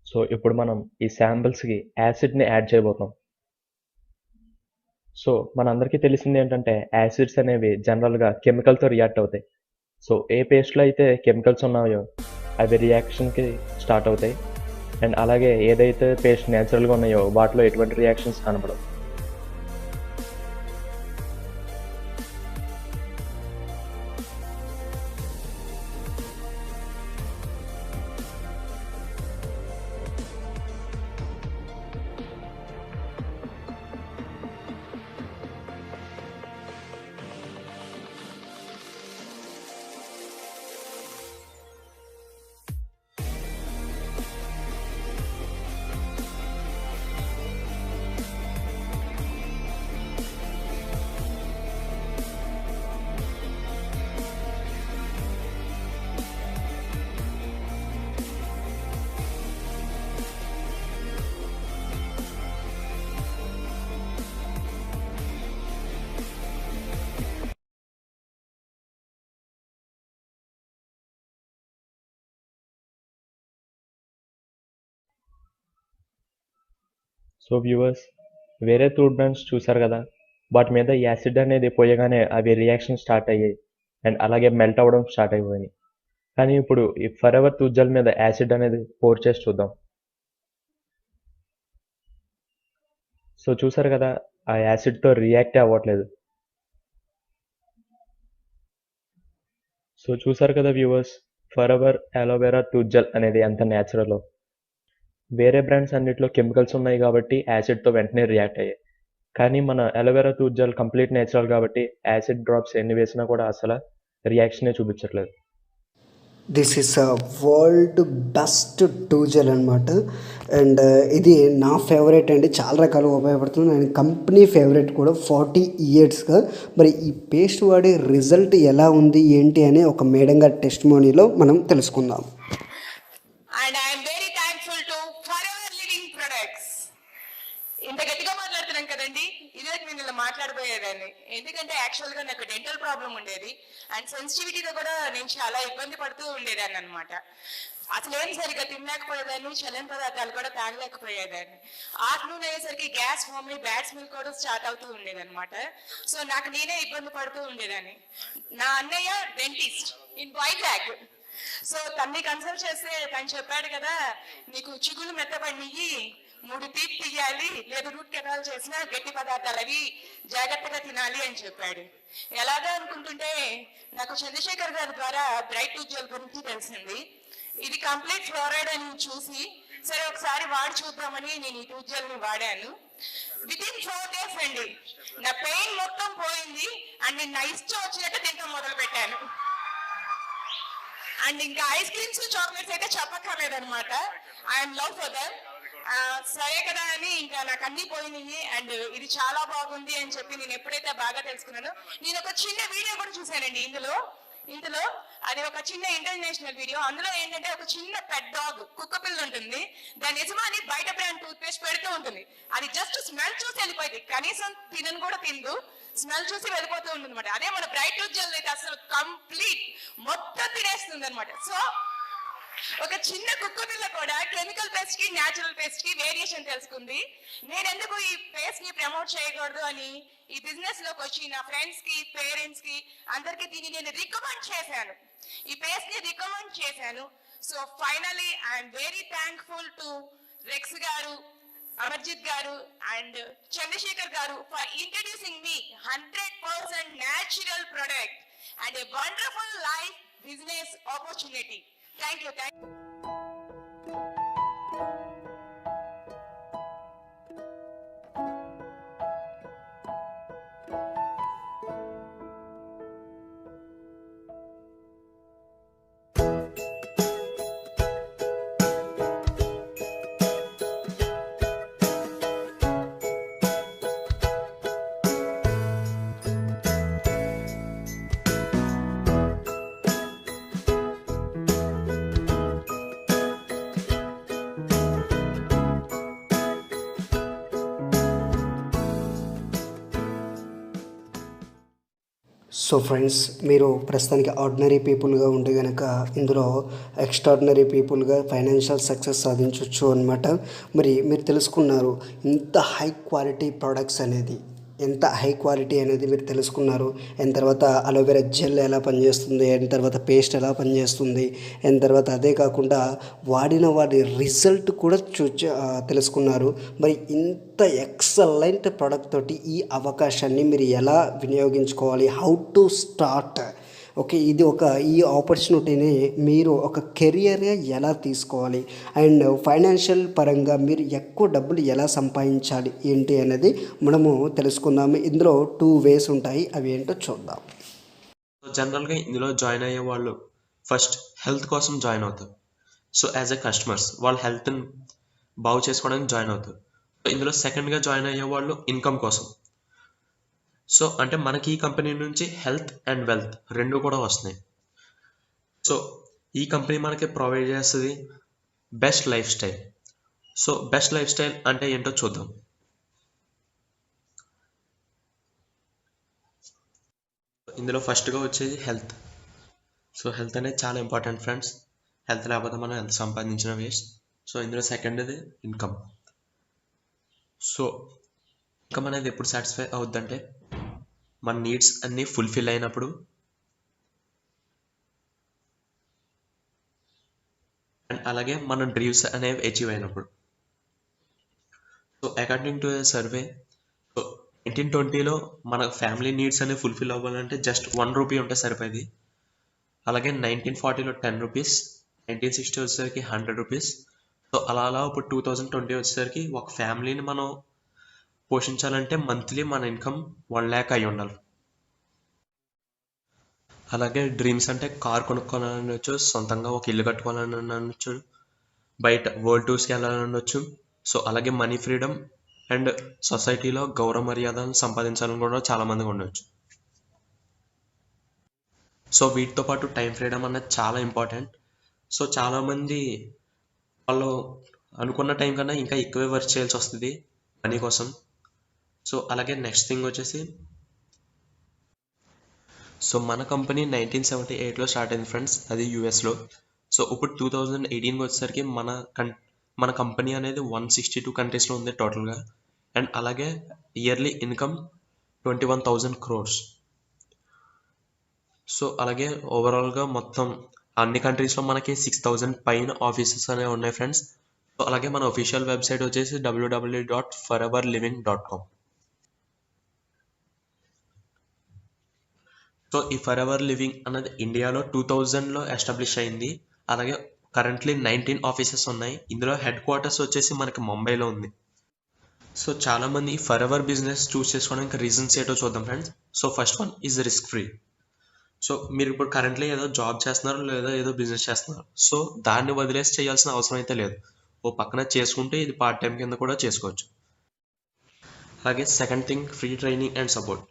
సో ఇప్పుడు మనం ఈ శాంపిల్స్కి యాసిడ్ని యాడ్ చేయబోతాం. సో మనందరికీ తెలిసింది ఏంటంటే యాసిడ్స్ అనేవి జనరల్గా కెమికల్తో రియాక్ట్ అవుతాయి. సో ఏ పేస్ట్లో అయితే కెమికల్స్ ఉన్నాయో అవి రియాక్షన్కి స్టార్ట్ అవుతాయి. అండ్ అలాగే ఏదైతే పేస్ట్ న్యాచురల్గా ఉన్నాయో వాటిలో ఎటువంటి రియాక్షన్స్ కనపడవు. సో వ్యూవర్స్, వేరే టూత్ బ్రష్ చూసారు కదా, వాటి మీద యాసిడ్ అనేది పోయగానే అవి రియాక్షన్ స్టార్ట్ అయ్యాయి అండ్ అలాగే మెల్ట్ అవ్వడం స్టార్ట్ అయిపోయింది. కానీ ఇప్పుడు ఈ ఫర్ ఎవర్ టూత్ జెల్ మీద యాసిడ్ అనేది పోర్ చేసి చూద్దాం. సో చూసారు కదా, ఆ యాసిడ్తో రియాక్టే అవ్వట్లేదు. సో చూసారు కదా viewers, for ever aloe vera tooth gel అనేది ఎంత న్యాచురల్. వేరే బ్రాండ్స్ అన్నిట్లో కెమికల్స్ ఉన్నాయి కాబట్టి యాసిడ్తో వెంటనే రియాక్ట్ అయ్యాయి. కానీ మన aloe vera tooth gel complete natural కాబట్టి యాసిడ్ డ్రాప్స్ ఎన్ని వేసినా కూడా అసలు రియాక్షనే చూపించట్లేదు. This is world best tooth gel అనమాట. అండ్ ఇది నా ఫేవరెట్ అండి, చాలా రకాలుగా ఉపయోగపడుతుంది. అండ్ కంపెనీ ఫేవరెట్ కూడా 40 ఇయర్స్గా. మరి ఈ పేస్ట్ వాడే రిజల్ట్ ఎలా ఉంది ఏంటి అని ఒక మేడం గారి టెస్టిమోనీలో మనం తెలుసుకుందాం. And I am very thankful to Forever Living Products. ఇంత గట్టిగా మాట్లాడుతున్నాం కదండి, ఇదే నేను ఇలా మాట్లాడబోయేదాన్ని. ఎందుకంటే యాక్చువల్గా నాకు డెంటల్ ప్రాబ్లం ఉండేది అండ్ సెన్సిటివిటీతో కూడా నేను చాలా ఇబ్బంది పడుతూ ఉండేదాన్ని అనమాట. అసలు ఏం సరిగ్గా తినలేకపోయేదాన్ని, చల్లని పదార్థాలు కూడా తాగలేకపోయేదాన్ని. ఆఫ్టర్నూన్ అయ్యేసరికి గ్యాస్ ఫామ్ అయ్యి బ్యాడ్ స్మెల్ కూడా స్టార్ట్ అవుతూ ఉండేదన్నమాట. సో నాకు నేనే ఇబ్బంది పడుతూ ఉండేదాన్ని. నా అన్నయ్య డెంటిస్ట్ ఇన్ వైజాగ్. సో తన్ని కన్సల్ట్ చేస్తే తను చెప్పాడు కదా, నీకు చిగులు మెత్తబడినవి 3 టీత్ తీయాలి, లేదు రూట్ కెనాల్ చేసినా గట్టి పదార్థాలు అవి జాగ్రత్తగా తినాలి అని చెప్పాడు. ఎలాగా అనుకుంటుంటే నాకు చంద్రశేఖర్ గారి ద్వారా బ్రైట్ టూత్ జెల్ గురించి తెలిసింది. ఇది కంప్లీట్ ఫ్లోరైడ్ అని చూసి సరే ఒకసారి వాడి చూద్దామని నేను ఈ టూత్ జెల్ ని వాడాను. విత్ ఇన్ 4 days అండి నా పెయిన్ మొత్తం పోయింది అండ్ నేను నా ఇష్టం వచ్చినట్టు తింటాం మొదలు పెట్టాను. అండ్ ఇంకా ఐస్ క్రీమ్స్ చాక్లెట్స్ అయితే చెప్పక్కర్లేదనమాట. I'm love for them. సరే కదా అని ఇంకా నాకు అన్ని పోయినాయి అండ్ ఇది చాలా బాగుంది అని చెప్పి నేను ఎప్పుడైతే బాగా తెలుసుకున్నానో, నేను ఒక చిన్న వీడియో కూడా చూసానండి ఇందులో అది ఒక చిన్న ఇంటర్నేషనల్ వీడియో. అందులో ఏంటంటే ఒక చిన్న పెట్ డాగ్ కుక్క పిల్ల ఉంటుంది, దాని యజమాని బయట బ్రాండ్ టూత్ పేస్ట్ పెడుతూ ఉంటుంది. అది జస్ట్ స్మెల్ చూసి వెళ్ళిపోయింది, కనీసం తినను కూడా తిందు, స్మెల్ చూసి వెళ్ళిపోతూ ఉంటుంది అనమాట. అదే మన బ్రైట్ టూత్ జెల్ అయితే అసలు కంప్లీట్ మొత్తం తినేస్తుంది అనమాట. సో ఒక చిన్న కుక్క పిల్ల కూడా కెమికల్ పేస్ట్ కి న్యాచురల్ పేస్ట్ కి వేరియేషన్ తెలుసుకుంది. నేను ఎందుకు ఈ పేస్ట్ ని ప్రమోట్ చేయకూడదు అని ఈ బిజినెస్ లోకి వచ్చి నా ఫ్రెండ్స్ కి పేరెంట్స్ కి అందరికి దీన్ని నేను రికమెండ్ చేశాను, ఈ పేస్ట్ ని రికమెండ్ చేశాను. So finally I'm very thankful to rex గారు, అమర్జిత్ గారు అండ్ చంద్రశేఖర్ గారు for introducing me 100% natural product and a wonderful life business opportunity. Thank you. So friends, మీరు ప్రస్తుతానికి ఆర్డినరీ పీపుల్గా ఉంటే కనుక ఇందులో ఎక్స్ట్రాడినరీ పీపుల్గా ఫైనాన్షియల్ సక్సెస్ సాధించవచ్చు అనమాట. మరి మీరు తెలుసుకున్నారు ఇంత హై క్వాలిటీ ప్రోడక్ట్స్ అనేది, ఎంత హై క్వాలిటీ అనేది మీరు తెలుసుకున్నారు. అండ్ తర్వాత అలోవెరా జెల్ ఎలా పనిచేస్తుంది, అండ్ తర్వాత పేస్ట్ ఎలా పనిచేస్తుంది, అండ్ తర్వాత అదే కాకుండా వాడిన వాడి రిజల్ట్ కూడా తెలుసుకున్నారు. మరి ఇంత ఎక్సలెంట్ ప్రోడక్ట్ తోటి ఈ అవకాశాన్ని మీరు ఎలా వినియోగించుకోవాలి, హౌ టు స్టార్ట్, ఓకే, ఈ ఆపర్చునిటీని మీరు ఒక కెరియర్గా ఎలా తీసుకోవాలి, అండ్ ఫైనాన్షియల్ పరంగా మీరు ఎక్కువ డబ్బులు ఎలా సంపాదించాలి ఏంటి అనేది మనము తెలుసుకుందాము. ఇందులో 2 ways ఉంటాయి, అవి ఏంటో చూద్దాం. జనరల్గా ఇందులో జాయిన్ అయ్యే వాళ్ళు ఫస్ట్ హెల్త్ కోసం జాయిన్ అవుతారు. సో యాజ్ ఎ కస్టమర్స్ వాళ్ళ హెల్త్ని బాగు చేసుకోవడానికి జాయిన్ అవుతారు. ఇందులో సెకండ్గా జాయిన్ అయ్యే వాళ్ళు ఇన్కమ్ కోసం. సో అంటే మనకి ఈ కంపెనీ నుంచి హెల్త్ అండ్ వెల్త్ రెండు కూడా వస్తున్నాయి. సో ఈ కంపెనీ మనకి ప్రొవైడ్ చేస్తుంది best life style. So best life style అంటే ఏంటో చూద్దాం. ఇందులో ఫస్ట్గా వచ్చేది హెల్త్. సో హెల్త్ అనేది చాలా ఇంపార్టెంట్ ఫ్రెండ్స్. హెల్త్ లేకపోతే మనం ఎంత సంపాదించిన వేస్ట్. సో ఇందులో సెకండ్ది ఇన్కమ్. సో ఇన్కమ్ అనేది ఎప్పుడు సాటిస్ఫై అవుద్దంటే మన నీడ్స్ అన్నీ ఫుల్ఫిల్ అయినప్పుడు, అండ్ అలాగే మన డ్రీమ్స్ అనేవి అచీవ్ అయినప్పుడు. So according to a survey, so 1920లో మన ఫ్యామిలీ నీడ్స్ అనేవి ఫుల్ఫిల్ అవ్వాలంటే జస్ట్ 1 రూపీ ఉంటే సరిపోయింది. అలాగే 1940లో 10 రూపీస్, 1960 వచ్చేసరికి 100 రూపీస్. సో అలా ఇప్పుడు 2020 వచ్చేసరికి ఒక ఫ్యామిలీని మనం పోషించాలంటే మంత్లీ మన ఇన్కమ్ 1 lakh అయి ఉండాలి. అలాగే డ్రీమ్స్ అంటే కార్ కొనుక్కోవాలని ఉండొచ్చు, సొంతంగా ఒక ఇల్లు కట్టుకోవాలని ఉండొచ్చు, బయట వరల్డ్ టూర్స్కి వెళ్ళాలని ఉండొచ్చు. సో అలాగే మనీ ఫ్రీడమ్ అండ్ సొసైటీలో గౌరవ మర్యాదలను సంపాదించాలని కూడా చాలామందికి ఉండొచ్చు. సో వీటితో పాటు టైం ఫ్రీడమ్ అనేది చాలా ఇంపార్టెంట్. సో చాలామంది వాళ్ళు అనుకున్న టైం కన్నా ఇంకా ఎక్కువే వర్క్ చేయాల్సి వస్తుంది మనీ కోసం. సో అలాగే నెక్స్ట్ థింగ్ వచ్చేసి, సో మన కంపెనీ 1978లో స్టార్ట్ అయింది ఫ్రెండ్స్, అది యూఎస్లో. సో ఇప్పుడు 2018కి వచ్చేసరికి మన కంపెనీ అనేది 162 కంట్రీస్లో ఉంది టోటల్గా. అండ్ అలాగే ఇయర్లీ ఇన్కమ్ 21,000 crores. సో అలాగే ఓవరాల్గా మొత్తం అన్ని కంట్రీస్లో మనకి 6,000 పైన ఆఫీసెస్ అనేవి ఉన్నాయి ఫ్రెండ్స్. సో అలాగే మన ఒఫీషియల్ వెబ్సైట్ వచ్చేసి www.foreverliving.com. సో ఈ ఫర్ ఎవర్ లివింగ్ అనేది ఇండియాలో 2000లో ఎస్టాబ్లిష్ అయింది. అలాగే కరెంట్లీ 19 ఆఫీసెస్ ఉన్నాయి. ఇందులో హెడ్ క్వార్టర్స్ వచ్చేసి మనకి ముంబైలో ఉంది. సో చాలామంది ఫర్ ఎవర్ బిజినెస్ చూస్ చేసుకోవడానికి రీజన్స్ ఏంటో చూద్దాం friends. So first one is risk free. So మీరు ఇప్పుడు కరెంట్లీ ఏదో జాబ్ చేస్తున్నారు లేదా ఏదో బిజినెస్ చేస్తున్నారు. సో దాన్ని వదిలేసి చేయాల్సిన అవసరం అయితే లేదు. ఓ పక్కన చేసుకుంటే ఇది పార్ట్ టైం కింద కూడా చేసుకోవచ్చు. అలాగే second thing free training and support.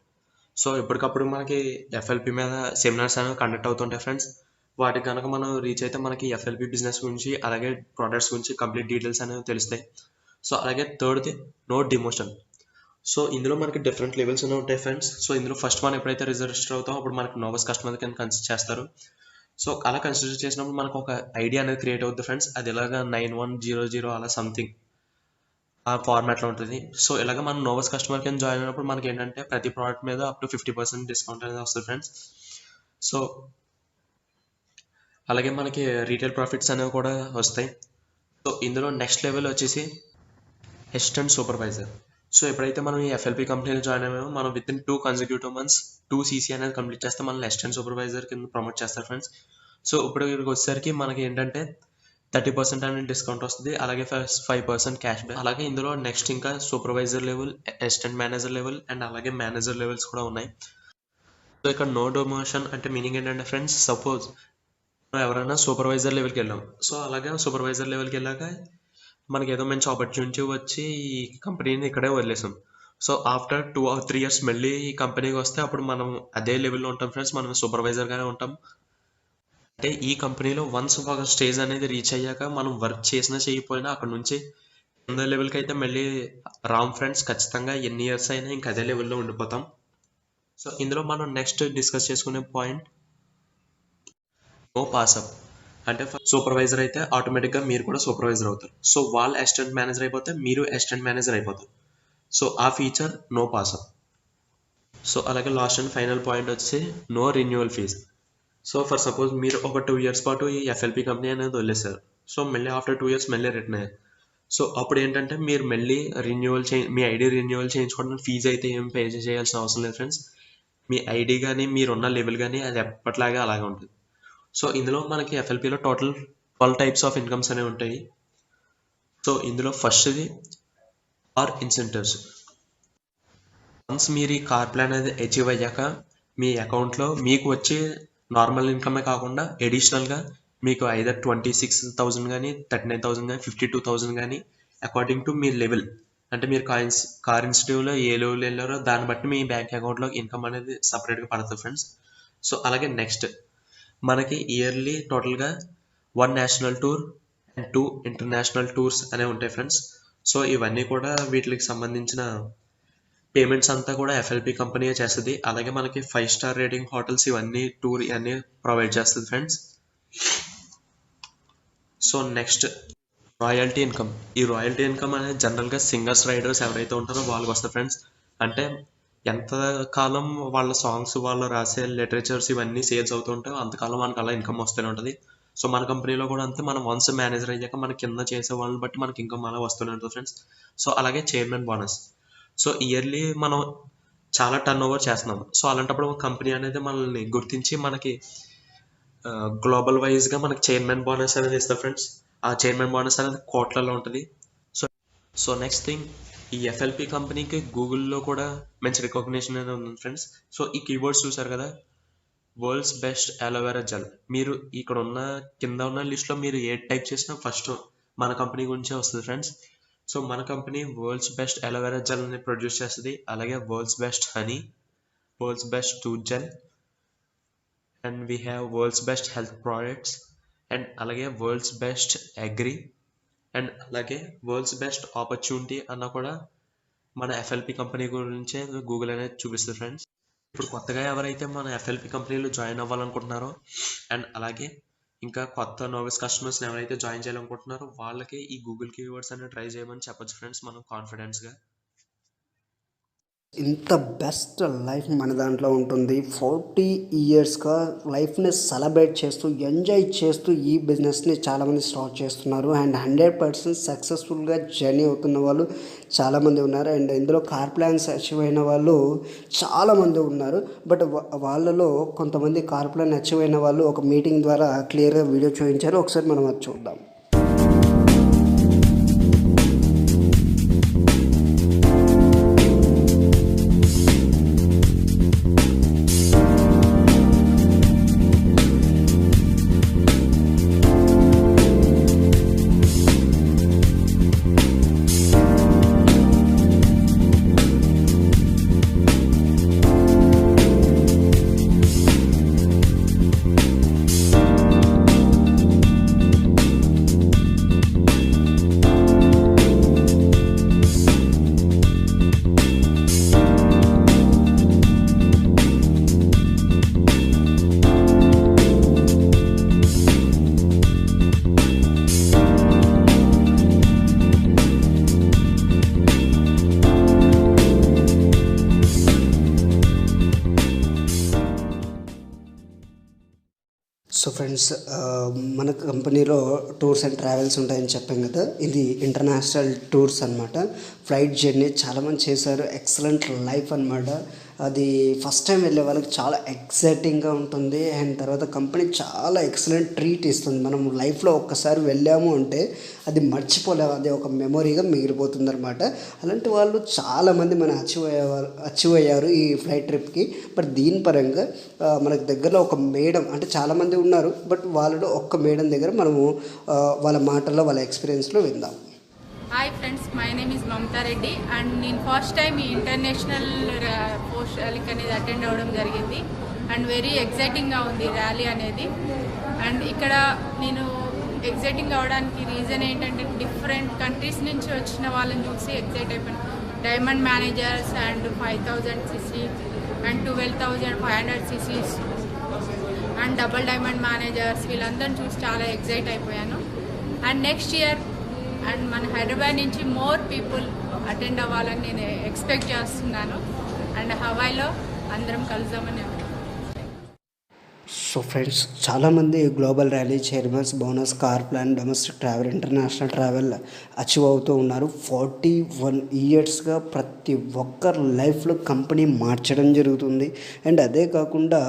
So ఎప్పటికప్పుడు మనకి ఎఫ్ఎల్పి మీద సెమినార్స్ అనేవి కండక్ట్ అవుతుంటాయి ఫ్రెండ్స్. వాటికి కనుక మనం రీచ్ అయితే మనకి ఎఫ్ఎల్పి బిజినెస్ గురించి అలాగే ప్రొడక్ట్స్ గురించి కంప్లీట్ డీటెయిల్స్ అనేవి తెలుస్తాయి. సో అలాగే థర్డ్ది నో డిమోషన్. సో ఇందులో మనకి డిఫరెంట్ లెవెల్స్ అనేవి ఉంటాయి ఫ్రెండ్స్. సో ఇందులో ఫస్ట్ మనం ఎప్పుడైతే రిజిస్టర్ అవుతామో అప్పుడు మనకి నోవస్ కస్టమర్ కింద కన్సిడర్ చేస్తారు. సో అలా కన్సిడర్ చేసినప్పుడు మనకు ఒక ఐడియా అనేది క్రియేట్ అవుతుంది ఫ్రెండ్స్. అది ఎలాగా 9100 అలా సంథింగ్ ఆ ఫార్మాట్లో ఉంటుంది. సో ఇలాగ మనం నోవస్ కస్టమర్ కింద జాయిన్ అయినప్పుడు మనకి ఏంటంటే ప్రతి ప్రోడక్ట్ మీద అప్ టు 50% డిస్కౌంట్ అనేది వస్తుంది ఫ్రెండ్స్. సో అలాగే మనకి రీటైల్ ప్రాఫిట్స్ అనేవి కూడా వస్తాయి. సో ఇందులో నెక్స్ట్ లెవెల్ వచ్చేసి అసిస్టెంట్ సూపర్వైజర్. సో ఎప్పుడైతే మనం ఈ ఎఫ్ఎల్పి కంపెనీలో జాయిన్ అయ్యామో మనం with in 2 consecutive months 2 CC అనేది కంప్లీట్ చేస్తే మనల్ని అసిస్టెంట్ సూపర్వైజర్ కింద ప్రమోట్ చేస్తారు ఫ్రెండ్స్. సో ఇప్పుడు ఇక్కడికి వచ్చేసరికి మనకి ఏంటంటే 30% అనేది డిస్కౌంట్ వస్తుంది. అలాగే 5% క్యాష్ బ్యాక్. అలాగే ఇందులో నెక్స్ట్ ఇంకా supervisor level, assistant manager level and అలాగే మేనేజర్ లెవెల్స్ కూడా ఉన్నాయి. సో ఇక్కడ నో డిమోషన్ అంటే మీనింగ్ ఏంటంటే ఫ్రెండ్స్, సపోజ్ మనం ఎవరైనా సూపర్వైజర్ లెవెల్కి వెళ్ళాం. సో అలాగే సూపర్వైజర్ లెవెల్కి వెళ్ళాక మనకి ఏదో మంచి ఆపర్చునిటీ వచ్చి ఈ కంపెనీని ఇక్కడే వదిలేసాం. సో ఆఫ్టర్ 2 or 3 years మళ్ళీ ఈ కంపెనీకి వస్తే అప్పుడు మనం అదే లెవెల్లో ఉంటాం ఫ్రెండ్స్. మనం సూపర్వైజర్గానే ఉంటాం. అంటే ఈ కంపెనీలో వన్స్ ఒక స్టేజ్ అనేది రీచ్ అయ్యాక మనం వర్క్ చేసినా చేయకపోయినా అక్కడ నుంచి కింద లెవెల్కి అయితే మళ్ళీ రామ్ ఫ్రెండ్స్. ఖచ్చితంగా ఎన్ని ఇయర్స్ అయినా ఇంకా అదే లెవెల్లో ఉండిపోతాం. సో ఇందులో మనం నెక్స్ట్ డిస్కస్ చేసుకునే పాయింట్ నో పాసప్. అంటే సూపర్వైజర్ అయితే ఆటోమేటిక్గా మీరు కూడా సూపర్వైజర్ అవుతారు. సో వాళ్ళు అసిస్టెంట్ మేనేజర్ అయిపోతే మీరు అసిస్టెంట్ మేనేజర్ అయిపోతారు. సో ఆ ఫీచర్ నో పాసప్. సో అలాగే లాస్ట్ అండ్ ఫైనల్ పాయింట్ వచ్చి no renewal fees. So for suppose మీరు ఒక 2 years పాటు ఈ ఎఫ్ఎల్పి కంపెనీ అనేది వదిలేస్తారు. సో మళ్ళీ ఆఫ్టర్ 2 years మళ్ళీ రిటర్న్ అయ్యారు. సో అప్పుడు ఏంటంటే మీరు మళ్ళీ మీ ఐడి రెన్యువల్ చేయించుకోవడానికి ఫీజు అయితే ఏం పే చేయాల్సిన అవసరం లేదు ఫ్రెండ్స్. మీ ఐడి కానీ మీరున్న లెవెల్ కానీ అది ఎప్పటిలాగే అలాగే ఉంటుంది. సో ఇందులో మనకి ఎఫ్ఎల్పిలో టోటల్ 12 types ఆఫ్ ఇన్కమ్స్ అనేవి ఉంటాయి. సో ఇందులో ఫస్ట్ది కార్ ఇన్సెంటివ్స్. వన్స్ మీరు ఈ కార్ ప్లాన్ అనేది అచీవ్ అయ్యాక మీ అకౌంట్లో మీకు వచ్చే నార్మల్ ఇన్కమే కాకుండా ఎడిషనల్గా మీకు ఐదర్ 26,000 కానీ 39,000 కానీ 52,000 కానీ అకార్డింగ్ టు మీ లెవెల్, అంటే మీరు కార్ ఇన్స్టిట్యూట్లో ఏ లెవెల్ వెళ్ళారో దాన్ని బట్టి మీ బ్యాంక్ అకౌంట్లో ఇన్కమ్ అనేది సపరేట్గా పడుతుంది ఫ్రెండ్స్. సో అలాగే నెక్స్ట్ మనకి ఇయర్లీ టోటల్గా 1 national tour and 2 international tours అనేవి ఉంటాయి ఫ్రెండ్స్. సో ఇవన్నీ కూడా వీటికి సంబంధించిన పేమెంట్స్ అంతా కూడా ఎఫ్ఎల్పి కంపెనీయే చేస్తుంది. అలాగే మనకి 5 star రేటింగ్ హోటల్స్ ఇవన్నీ టూర్ ఇవన్నీ ప్రొవైడ్ చేస్తుంది friends. So next royalty income. ఈ రాయల్టీ ఇన్కమ్ అనేది జనరల్గా సింగర్స్ రైడర్స్ ఎవరైతే ఉంటారో వాళ్ళకి వస్తుంది ఫ్రెండ్స్. అంటే ఎంత కాలం వాళ్ళ సాంగ్స్ వాళ్ళు రాసే లిటరేచర్స్ ఇవన్నీ సేల్స్ అవుతూ ఉంటాయో అంతకాలం మనకు అలా ఇన్కమ్ వస్తూనే ఉంటుంది. సో మన కంపెనీలో కూడా అంతే, మనం వన్స్ మేనేజర్ అయ్యాక మన కింద చేసే వాళ్ళని బట్టి మనకి ఇన్కమ్ అలా వస్తూనే ఉంటుంది ఫ్రెండ్స్. సో అలాగే చైర్మన్ బోనస్. సో ఇయర్లీ మనం చాలా టర్న్ ఓవర్ చేస్తున్నాం. సో అలాంటప్పుడు కంపెనీ అనేది మనల్ని గుర్తించి మనకి గ్లోబల్ వైజ్గా మనకి చైర్మన్ బోనస్ అనేది ఇస్తారు ఫ్రెండ్స్. ఆ చైర్మన్ బోనస్ అనేది కోట్లలో ఉంటుంది. సో నెక్స్ట్ థింగ్, ఈ ఎఫ్ఎల్పి కంపెనీకి గూగుల్లో కూడా మంచి రికగ్నిషన్ అనేది ఉంది ఫ్రెండ్స్. సో ఈ కీవర్డ్స్ చూసారు కదా, వరల్డ్స్ బెస్ట్ అలోవెరా జెల్. మీరు ఇక్కడ ఉన్న కింద ఉన్న లిస్ట్లో మీరు ఏ టైప్ చేసినా ఫస్ట్ మన కంపెనీ గురించే వస్తుంది ఫ్రెండ్స్. సో మన company world's best aloe vera gel ని ప్రొడ్యూస్ చేస్తుంది. అలాగే world's best honey, world's best tooth gel, and we have world's best health products, and అలాగే వరల్డ్స్ బెస్ట్ అగ్రి, అండ్ అలాగే వరల్డ్స్ బెస్ట్ ఆపర్చునిటీ అన్న కూడా మన ఎఫ్ఎల్పి కంపెనీ గురించే గూగుల్ అనేది చూపిస్తుంది ఫ్రెండ్స్. ఇప్పుడు కొత్తగా ఎవరైతే మన ఎఫ్ఎల్పి కంపెనీలో జాయిన్ అవ్వాలనుకుంటున్నారో అండ్ అలాగే ఇంకా కొత్త నోవెస్ కస్టమర్స్ని ఎవరైతే జాయిన్ చేయాలనుకుంటున్నారో వాళ్ళకి ఈ గూగుల్ కీవర్డ్స్ అనేది ట్రై చేయమని చెప్పొచ్చు ఫ్రెండ్స్ మనం కాన్ఫిడెన్స్గా. ఇంత బెస్ట్ లైఫ్ మన దాంట్లో ఉంటుంది. 40 yearsగా లైఫ్ని సెలబ్రేట్ చేస్తూ ఎంజాయ్ చేస్తూ ఈ బిజినెస్ని చాలామంది స్టార్ట్ చేస్తున్నారు. అండ్ 100% సక్సెస్ఫుల్గా జర్నీ అవుతున్న వాళ్ళు చాలామంది ఉన్నారు. అండ్ ఇందులో కార్ ప్లాన్స్ అచీవ్ అయిన వాళ్ళు చాలామంది ఉన్నారు. బట్ వాళ్ళలో కొంతమంది కార్ ప్లాన్ అచీవ్ అయిన వాళ్ళు ఒక మీటింగ్ ద్వారా క్లియర్గా వీడియో చూపించారు. ఒకసారి మనం అది చూద్దాం. సో ఫ్రెండ్స్, మన కంపెనీలో టూర్స్ అండ్ ట్రావెల్స్ ఉంటాయని చెప్పాం కదా, ఇది ఇంటర్నేషనల్ టూర్స్ అనమాట. ఫ్లైట్ జర్నీ చాలామంది చేశారు. ఎక్సలెంట్ లైఫ్ అనమాట. అది ఫస్ట్ టైం వెళ్ళే వాళ్ళకి చాలా ఎక్సైటింగ్గా ఉంటుంది. అండ్ తర్వాత కంపెనీ చాలా ఎక్సలెంట్ ట్రీట్ ఇస్తుంది. మనం లైఫ్లో ఒక్కసారి వెళ్ళాము అంటే అది మర్చిపోలేము, అది ఒక మెమొరీగా మిగిలిపోతుంది అనమాట. అలాంటి వాళ్ళు చాలామంది మన అచీవ్ అయ్యారు ఈ ఫ్లైట్ ట్రిప్కి. బట్ దీని పరంగా మనకు దగ్గరలో ఒక మేడం, అంటే చాలామంది ఉన్నారు బట్ వాళ్ళలో ఒక్క మేడం దగ్గర మనము వాళ్ళ మాటల్లో వాళ్ళ ఎక్స్పీరియన్స్లో విందాం. Hi friends, my name is Mamata Reddy and నేను ఫస్ట్ టైం ఈ ఇంటర్నేషనల్ పోస్ట్ ర్యాలీ అనేది అటెండ్ అవ్వడం జరిగింది. అండ్ వెరీ ఎగ్జైటింగ్గా ఉంది ర్యాలీ అనేది. అండ్ ఇక్కడ నేను ఎగ్జైటింగ్ అవ్వడానికి రీజన్ ఏంటంటే డిఫరెంట్ కంట్రీస్ నుంచి వచ్చిన వాళ్ళని చూసి ఎగ్జైట్ అయిపోయాను. Diamond managers and 5000cc and 12,500 ccs and double diamond managers వీళ్ళందరిని చూసి చాలా ఎగ్జైట్ అయిపోయాను. అండ్ నెక్స్ట్ ఇయర్ అండ్ మన హైదరాబాద్ నుంచి మోర్ పీపుల్ అటెండ్ అవ్వాలని నేను ఎక్స్పెక్ట్ చేస్తున్నాను. అండ్ హవాయిలో అందరం కలుద్దామని. సో ఫ్రెండ్స్, చాలామంది global rally chairmans bonus car plan domestic travel international travel achieve అవుతూ ఉన్నారు. 41 ఇయర్స్గా ప్రతి ఒక్కరు లైఫ్లో కంపెనీ మార్చడం జరుగుతుంది. అండ్ అదే కాకుండా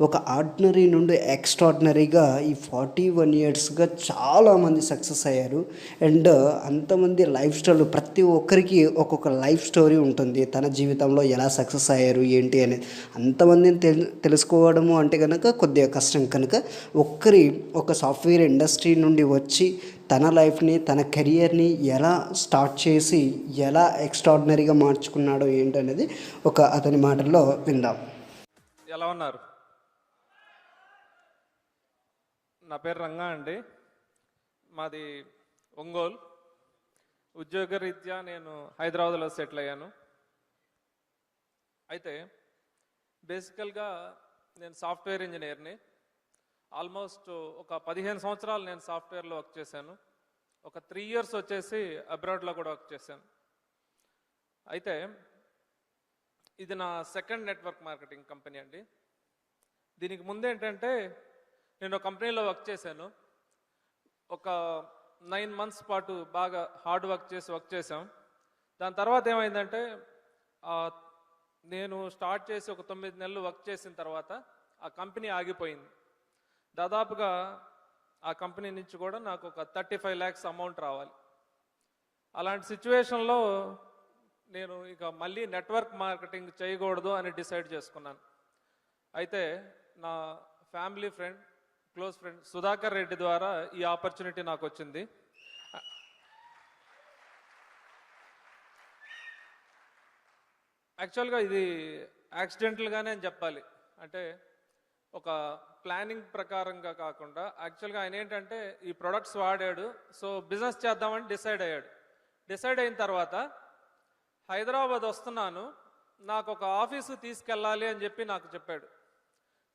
ఒక ఆర్డినరీ నుండి ఎక్స్ట్రాడినరీగా ఈ 41 ఇయర్స్గా చాలామంది సక్సెస్ అయ్యారు. అండ్ అంతమంది లైఫ్ స్టైల్, ప్రతి ఒక్కరికి ఒక్కొక్క లైఫ్ స్టోరీ ఉంటుంది. తన జీవితంలో ఎలా సక్సెస్ అయ్యారు ఏంటి అనేది అంతమందిని తెలుసుకోవడము అంటే కనుక కొద్దిగా కష్టం. కనుక ఒక సాఫ్ట్వేర్ ఇండస్ట్రీ నుండి వచ్చి తన లైఫ్ని, తన కెరియర్ని ఎలా స్టార్ట్ చేసి ఎలా ఎక్స్ట్రాడినరీగా మార్చుకున్నాడో ఏంటనేది అతని మాటల్లో విందాం. ఎలా ఉన్నారు? నా పేరు రంగా అండి. మాది ఒంగోలు. ఉద్యోగరీత్యా నేను హైదరాబాద్లో సెటిల్ అయ్యాను. అయితే బేసికల్గా నేను సాఫ్ట్వేర్ ఇంజనీర్ని. ఆల్మోస్ట్ ఒక 15 సంవత్సరాలు నేను సాఫ్ట్వేర్లో వర్క్ చేశాను. ఒక 3 years వచ్చేసి అబ్రాడ్లో కూడా వర్క్ చేశాను. అయితే ఇది నా సెకండ్ నెట్వర్క్ మార్కెటింగ్ కంపెనీ అండి. దీనికి ముందు ఏంటంటే నేను ఒక కంపెనీలో వర్క్ చేశాను. ఒక 9 months పాటు బాగా హార్డ్ వర్క్ చేసాం. దాని తర్వాత ఏమైందంటే నేను స్టార్ట్ చేసి ఒక 9 నెలలు వర్క్ చేసిన తర్వాత ఆ కంపెనీ ఆగిపోయింది. దాదాపుగా ఆ కంపెనీ నుంచి కూడా నాకు ఒక 35 lakhs అమౌంట్ రావాలి. అలాంటి సిచ్యువేషన్లో నేను ఇక మళ్ళీ నెట్వర్క్ మార్కెటింగ్ చేయకూడదు అని డిసైడ్ చేసుకున్నాను. అయితే నా family friend, close friend Sudhakar Reddy ద్వారా ఈ ఆపర్చునిటీ నాకు వచ్చింది. యాక్చువల్గా ఇది యాక్సిడెంటల్గానే అని చెప్పాలి. అంటే ఒక ప్లానింగ్ ప్రకారంగా కాకుండా యాక్చువల్గా ఆయన ఏంటంటే ఈ ప్రొడక్ట్స్ వాడాడు, సో బిజినెస్ చేద్దామని డిసైడ్ అయ్యాడు. డిసైడ్ అయిన తర్వాత హైదరాబాద్ వస్తున్నాను, నాకు ఒక ఆఫీసు తీసుకెళ్ళాలి అని చెప్పి నాకు చెప్పాడు.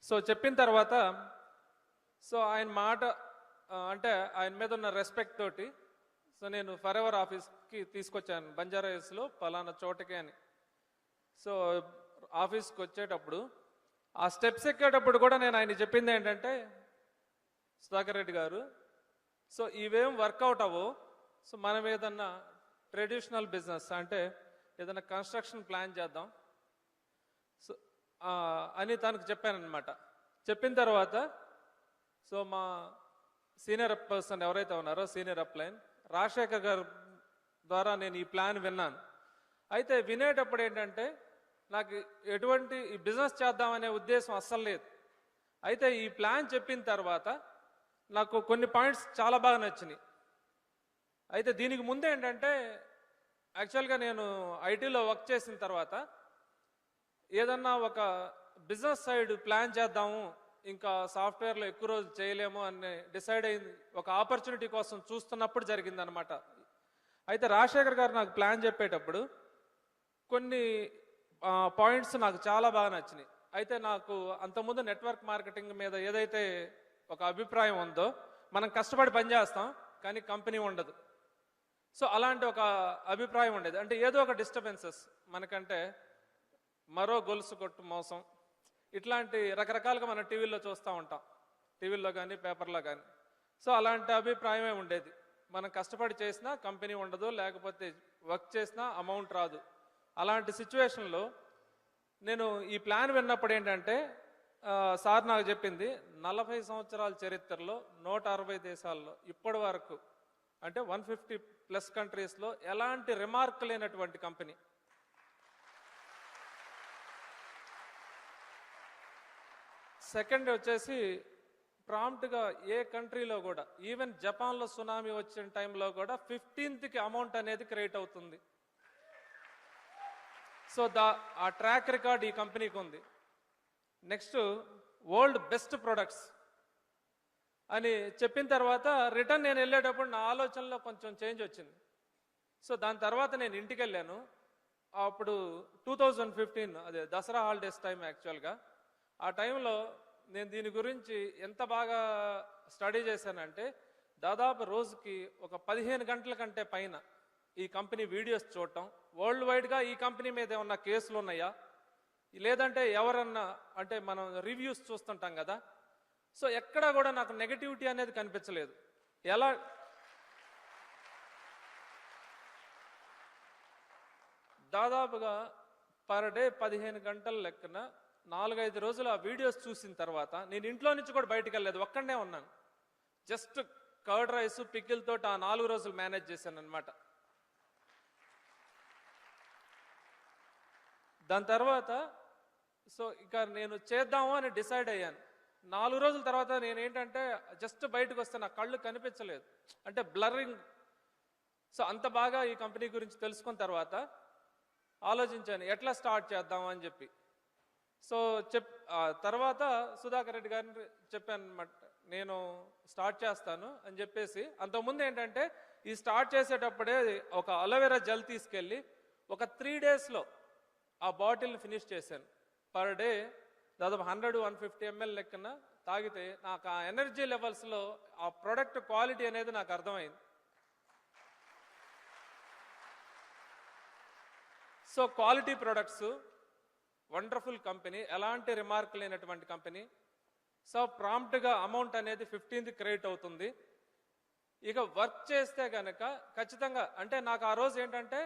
సో చెప్పిన తర్వాత ఆయన మాట అంటే ఆయన మీద ఉన్న రెస్పెక్ట్ తోటి నేను ఫర్ ఎవర్ ఆఫీస్కి తీసుకొచ్చాను, బంజారా హిల్స్లో పలానా చోటకి అని. సో ఆఫీస్కి వచ్చేటప్పుడు ఆ స్టెప్స్ ఎక్కేటప్పుడు కూడా నేను ఆయన చెప్పింది ఏంటంటే, సుధాకర్ రెడ్డి గారు, సో ఇవేం వర్కౌట్ అవ్వవు, సో మనం ఏదన్నా ట్రెడిషనల్ బిజినెస్ అంటే ఏదైనా కన్స్ట్రక్షన్ ప్లాన్ చేద్దాం సో అని తనకు చెప్పానమాట. చెప్పిన తర్వాత సో మా సీనియర్ పర్సన్ ఎవరైతే ఉన్నారో సీనియర్ అప్లైన్ రాజశేఖర్ గారు ద్వారా నేను ఈ ప్లాన్ విన్నాను. అయితే వినేటప్పుడు ఏంటంటే నాకు ఎటువంటి ఈ బిజినెస్ చేద్దామనే ఉద్దేశం అస్సలు లేదు. అయితే ఈ ప్లాన్ చెప్పిన తర్వాత నాకు కొన్ని పాయింట్స్ చాలా బాగా నచ్చినాయి. అయితే దీనికి ముందు ఏంటంటే యాక్చువల్గా నేను ఐటీలో వర్క్ చేసిన తర్వాత ఏదన్నా ఒక బిజినెస్ సైడ్ ప్లాన్ చేద్దాము, ఇంకా సాఫ్ట్వేర్లో ఎక్కువ రోజులు చేయలేము అని డిసైడ్ అయింది. ఒక ఆపర్చునిటీ కోసం చూస్తున్నప్పుడు జరిగిందనమాట. అయితే రాజశేఖర్ గారు నాకు ప్లాన్ చెప్పేటప్పుడు కొన్ని పాయింట్స్ నాకు చాలా బాగా నచ్చినాయి. అయితే నాకు అంతకుముందు నెట్వర్క్ మార్కెటింగ్ మీద ఏదైతే ఒక అభిప్రాయం ఉందో, మనం కష్టపడి పనిచేస్తాం కానీ కంపెనీ ఉండదు, సో అలాంటి ఒక అభిప్రాయం ఉండేది. అంటే ఏదో ఒక డిస్టర్బెన్సెస్ మనకంటే మరో గొలుసు కొట్టు మోసం ఇట్లాంటి రకరకాలుగా మనం టీవీలో చూస్తూ ఉంటాం, టీవీల్లో కానీ పేపర్లో కానీ. సో అలాంటి అభిప్రాయమే ఉండేది. మనం కష్టపడి చేసినా కంపెనీ ఉండదు, లేకపోతే వర్క్ చేసినా అమౌంట్ రాదు. అలాంటి సిచ్యువేషన్లో నేను ఈ ప్లాన్ విన్నప్పుడు ఏంటంటే సార్ నాకు చెప్పింది 40 సంవత్సరాల చరిత్రలో 160 దేశాల్లో ఇప్పటి వరకు అంటే 150+ కంట్రీస్లో ఎలాంటి రిమార్క్ లేనటువంటి కంపెనీ. సెకండ్ వచ్చేసి ప్రాంప్ట్గా ఏ కంట్రీలో కూడా, ఈవెన్ జపాన్లో సునామీ వచ్చిన టైంలో కూడా 15th అమౌంట్ అనేది క్రియేట్ అవుతుంది. సో ఆ ట్రాక్ రికార్డ్ ఈ కంపెనీకి ఉంది. నెక్స్ట్ వరల్డ్ బెస్ట్ ప్రొడక్ట్స్ అని చెప్పిన తర్వాత రిటర్న్ నేను వెళ్ళేటప్పుడు నా ఆలోచనలో కొంచెం చేంజ్ వచ్చింది. సో దాని తర్వాత నేను ఇంటికి వెళ్ళాను. అప్పుడు 2015 అదే దసరా హాలిడేస్ టైం యాక్చువల్గా. ఆ టైంలో నేను దీని గురించి ఎంత బాగా స్టడీ చేశానంటే దాదాపు రోజుకి ఒక 15 గంటల కంటే పైన ఈ కంపెనీ వీడియోస్ చూడటం, వరల్డ్ వైడ్గా ఈ కంపెనీ మీద ఏమన్నా కేసులు ఉన్నాయా, లేదంటే ఎవరన్నా అంటే మనం రివ్యూస్ చూస్తుంటాం కదా, సో ఎక్కడా కూడా నాకు నెగటివిటీ అనేది కనిపించలేదు. ఎలా దాదాపుగా పర్ డే 15 గంటల లెక్కన 4-5 రోజులు ఆ వీడియోస్ చూసిన తర్వాత నేను ఇంట్లో నుంచి కూడా బయటకు వెళ్ళలేదు, ఒక్కడనే ఉన్నాను. జస్ట్ కర్డ్ రైస్ పికిల్ తోటి ఆ 4 రోజులు మేనేజ్ చేశాను అనమాట. దాని తర్వాత సో ఇక నేను చేద్దాము అని డిసైడ్ అయ్యాను. 4 రోజుల తర్వాత నేను ఏంటంటే జస్ట్ బయటకు వస్తే నా కళ్ళు కనిపించలేదు, అంటే బ్లర్రింగ్. సో అంత బాగా ఈ కంపెనీ గురించి తెలుసుకున్న తర్వాత ఆలోచించాను ఎట్లా స్టార్ట్ చేద్దాము అని చెప్పి. సో తర్వాత సుధాకర్ రెడ్డి గారిని చెప్పాను అనమాట, నేను స్టార్ట్ చేస్తాను అని చెప్పేసి. అంతకుముందు ఏంటంటే ఈ స్టార్ట్ చేసేటప్పుడే ఒక అలోవెరా జెల్ తీసుకెళ్ళి ఒక 3 డేస్లో ఆ బాటిల్ని ఫినిష్ చేశాను. పర్ డే దాదాపు 100-150 ml లెక్కన తాగితే నాకు ఆ ఎనర్జీ లెవెల్స్లో ఆ ప్రోడక్ట్ క్వాలిటీ అనేది నాకు అర్థమైంది. So quality products, wonderful company, ఎలాంటి రిమార్క్ లేనటువంటి కంపెనీ. సో ప్రాంప్ట్గా అమౌంట్ అనేది 15th క్రెడిట్ అవుతుంది. ఇక వర్క్ చేస్తే కనుక ఖచ్చితంగా అంటే నాకు ఆ రోజు ఏంటంటే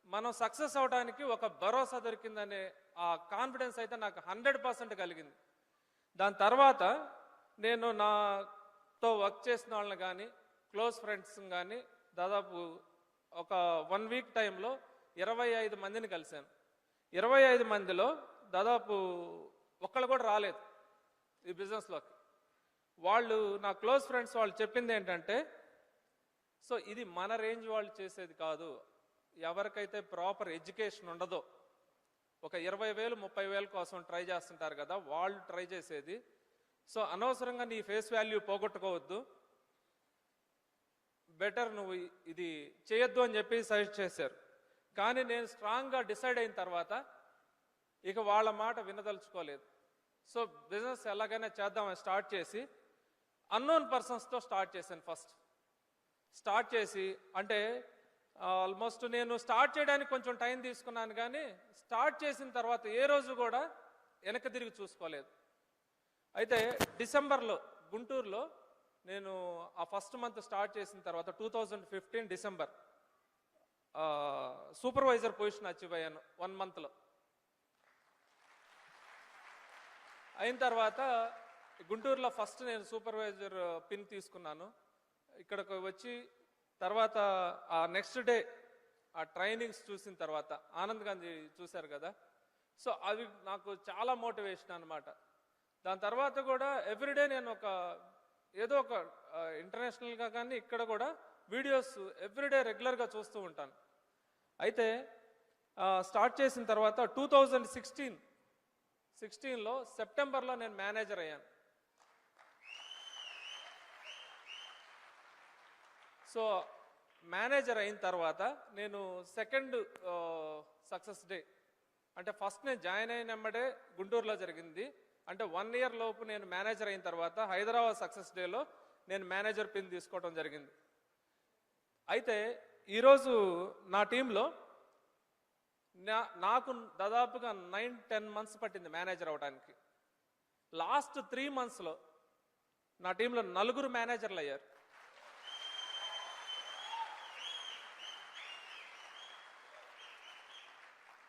మనం సక్సెస్ అవడానికి ఒక భరోసా దొరికిందనే ఆ కాన్ఫిడెన్స్ అయితే నాకు 100% కలిగింది. దాని తర్వాత నేను నాతో వర్క్ చేసిన వాళ్ళని కానీ క్లోజ్ ఫ్రెండ్స్ కానీ దాదాపు ఒక 1 వీక్ టైంలో 25 మందిని కలిశాను. 25 మందిలో దాదాపు ఒక్కళ్ళు కూడా రాలేదు ఈ బిజినెస్లోకి. వాళ్ళు నా క్లోజ్ ఫ్రెండ్స్ వాళ్ళు చెప్పింది ఏంటంటే, సో ఇది మన రేంజ్ వాళ్ళు చేసేది కాదు, ఎవరికైతే ప్రాపర్ ఎడ్యుకేషన్ ఉండదో, ఒక 20,000-30,000 కోసం ట్రై చేస్తుంటారు కదా, వాళ్ళు ట్రై చేసేది. సో అనవసరంగా నీ ఫేస్ వాల్యూ పోగొట్టుకోవద్దు, బెటర్ నువ్వు ఇది చేయొద్దు అని చెప్పి సజెస్ట్ చేశారు. కానీ నేను స్ట్రాంగ్గా డిసైడ్ అయిన తర్వాత ఇక వాళ్ళ మాట వినదలుచుకోలేదు. సో బిజినెస్ ఎలాగైనా చేద్దామని స్టార్ట్ చేసి అన్నోన్ పర్సన్స్తో స్టార్ట్ చేశాను. ఫస్ట్ స్టార్ట్ చేసి అంటే ఆల్మోస్ట్ నేను స్టార్ట్ చేయడానికి కొంచెం టైం తీసుకున్నాను, కానీ స్టార్ట్ చేసిన తర్వాత ఏ రోజు కూడా వెనక్కి తిరిగి చూసుకోలేదు. అయితే డిసెంబర్లో గుంటూరులో నేను ఆ ఫస్ట్ మంత్ స్టార్ట్ చేసిన తర్వాత 2015 డిసెంబర్ సూపర్వైజర్ పొజిషన్ అచీవ్ అయ్యాను 1 మంత్లో. అయిన తర్వాత గుంటూరులో ఫస్ట్ నేను సూపర్వైజర్ పిన్ తీసుకున్నాను. ఇక్కడికి వచ్చి తర్వాత ఆ నెక్స్ట్ డే ఆ ట్రైనింగ్స్ చూసిన తర్వాత ఆనంద్ గాంధీ చూశారు కదా, సో అవి నాకు చాలా మోటివేషన్ అనమాట. దాని తర్వాత కూడా ఎవ్రీడే నేను ఏదో ఒక ఇంటర్నేషనల్గా కానీ ఇక్కడ కూడా వీడియోస్ ఎవ్రీడే రెగ్యులర్గా చూస్తూ ఉంటాను. అయితే స్టార్ట్ చేసిన తర్వాత 2016లో సెప్టెంబర్లో నేను మేనేజర్ అయ్యాను. సో మేనేజర్ అయిన తర్వాత నేను సెకండ్ సక్సెస్ డే అంటే ఫస్ట్ నేను జాయిన్ అయిన వెంబడే గుంటూరులో జరిగింది. అంటే 1 ఇయర్ లోపు నేను మేనేజర్ అయిన తర్వాత హైదరాబాద్ సక్సెస్ డేలో నేను మేనేజర్ పిన్ తీసుకోవడం జరిగింది. అయితే ఈరోజు నా టీంలో నాకు దాదాపుగా 9-10 మంత్స్ పట్టింది మేనేజర్ అవడానికి. లాస్ట్ 3 మంత్స్లో నా టీంలో 4 మేనేజర్లు అయ్యారు.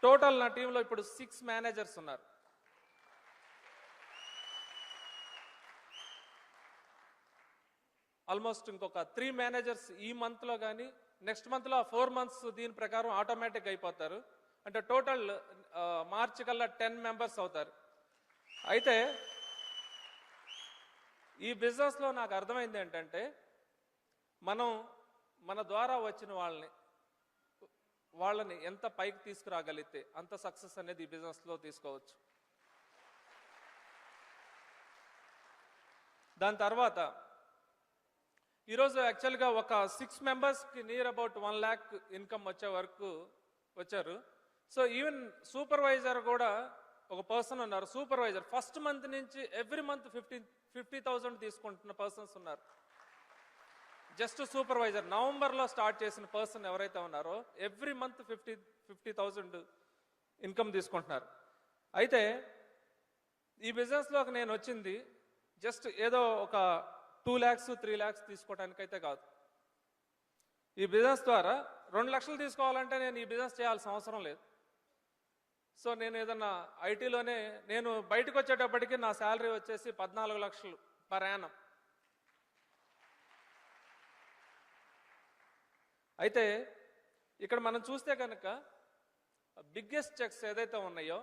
టోటల్ నా టీంలో ఇప్పుడు 6 మేనేజర్స్ ఉన్నారు. ఆల్మోస్ట్ ఇంకొక 3 మేనేజర్స్ ఈ మంత్లో కానీ నెక్స్ట్ మంత్లో 4 మంత్స్ దీని ప్రకారం ఆటోమేటిక్ అయిపోతారు. అంటే టోటల్ మార్చి కల్లా 10 మెంబర్స్ అవుతారు. అయితే ఈ బిజినెస్లో నాకు అర్థమైంది ఏంటంటే మన ద్వారా వచ్చిన వాళ్ళని ఎంత పైకి తీసుకురాగలిగితే అంత సక్సెస్ అనేది ఈ బిజినెస్లో తీసుకోవచ్చు. దాని తర్వాత ఈరోజు యాక్చువల్గా ఒక 6 మెంబర్స్కి నియర్ అబౌట్ 1 lakh ఇన్కమ్ వచ్చే వరకు వచ్చారు. సో ఈవెన్ సూపర్వైజర్ కూడా ఒక పర్సన్ ఉన్నారు, సూపర్వైజర్ ఫస్ట్ మంత్ నుంచి ఎవ్రీ మంత్ 50,000 తీసుకుంటున్న పర్సన్స్ ఉన్నారు. జస్ట్ సూపర్వైజర్ నవంబర్లో స్టార్ట్ చేసిన పర్సన్ ఎవరైతే ఉన్నారో ఎవ్రీ మంత్ 50,000 ఇన్కమ్ తీసుకుంటున్నారు. అయితే ఈ బిజినెస్లోకి నేను వచ్చింది జస్ట్ ఏదో ఒక 2 lakhs 3 lakhs తీసుకోవడానికైతే కాదు. ఈ బిజినెస్ ద్వారా 2 లక్షలు తీసుకోవాలంటే నేను ఈ బిజినెస్ చేయాల్సిన అవసరం లేదు. సో నేను ఏదన్నా ఐటీలోనే నేను బయటకు వచ్చేటప్పటికి నా శాలరీ వచ్చేసి 14 లక్షలు పర్ యానం. అయితే ఇక్కడ మనం చూస్తే కనుక బిగ్గెస్ట్ చెక్స్ ఏదైతే ఉన్నాయో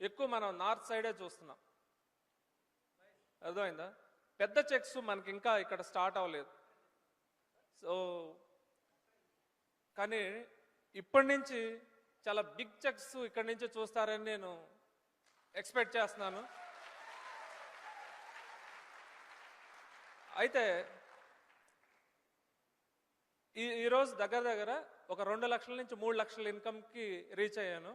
ఎక్కువ మనం నార్త్ సైడే చూస్తున్నాం. అర్థమైందా? పెద్ద చెక్స్ మనకి ఇంకా ఇక్కడ స్టార్ట్ అవ్వలేదు. సో కానీ ఇప్పటి నుంచి చాలా బిగ్ చెక్స్ ఇక్కడి నుంచి చూస్తారని నేను ఎక్స్పెక్ట్ చేస్తున్నాను. అయితే ఈరోజు దగ్గర దగ్గర ఒక 2 లక్షల నుంచి 3 లక్షల ఇన్కమ్కి రీచ్ అయ్యాను.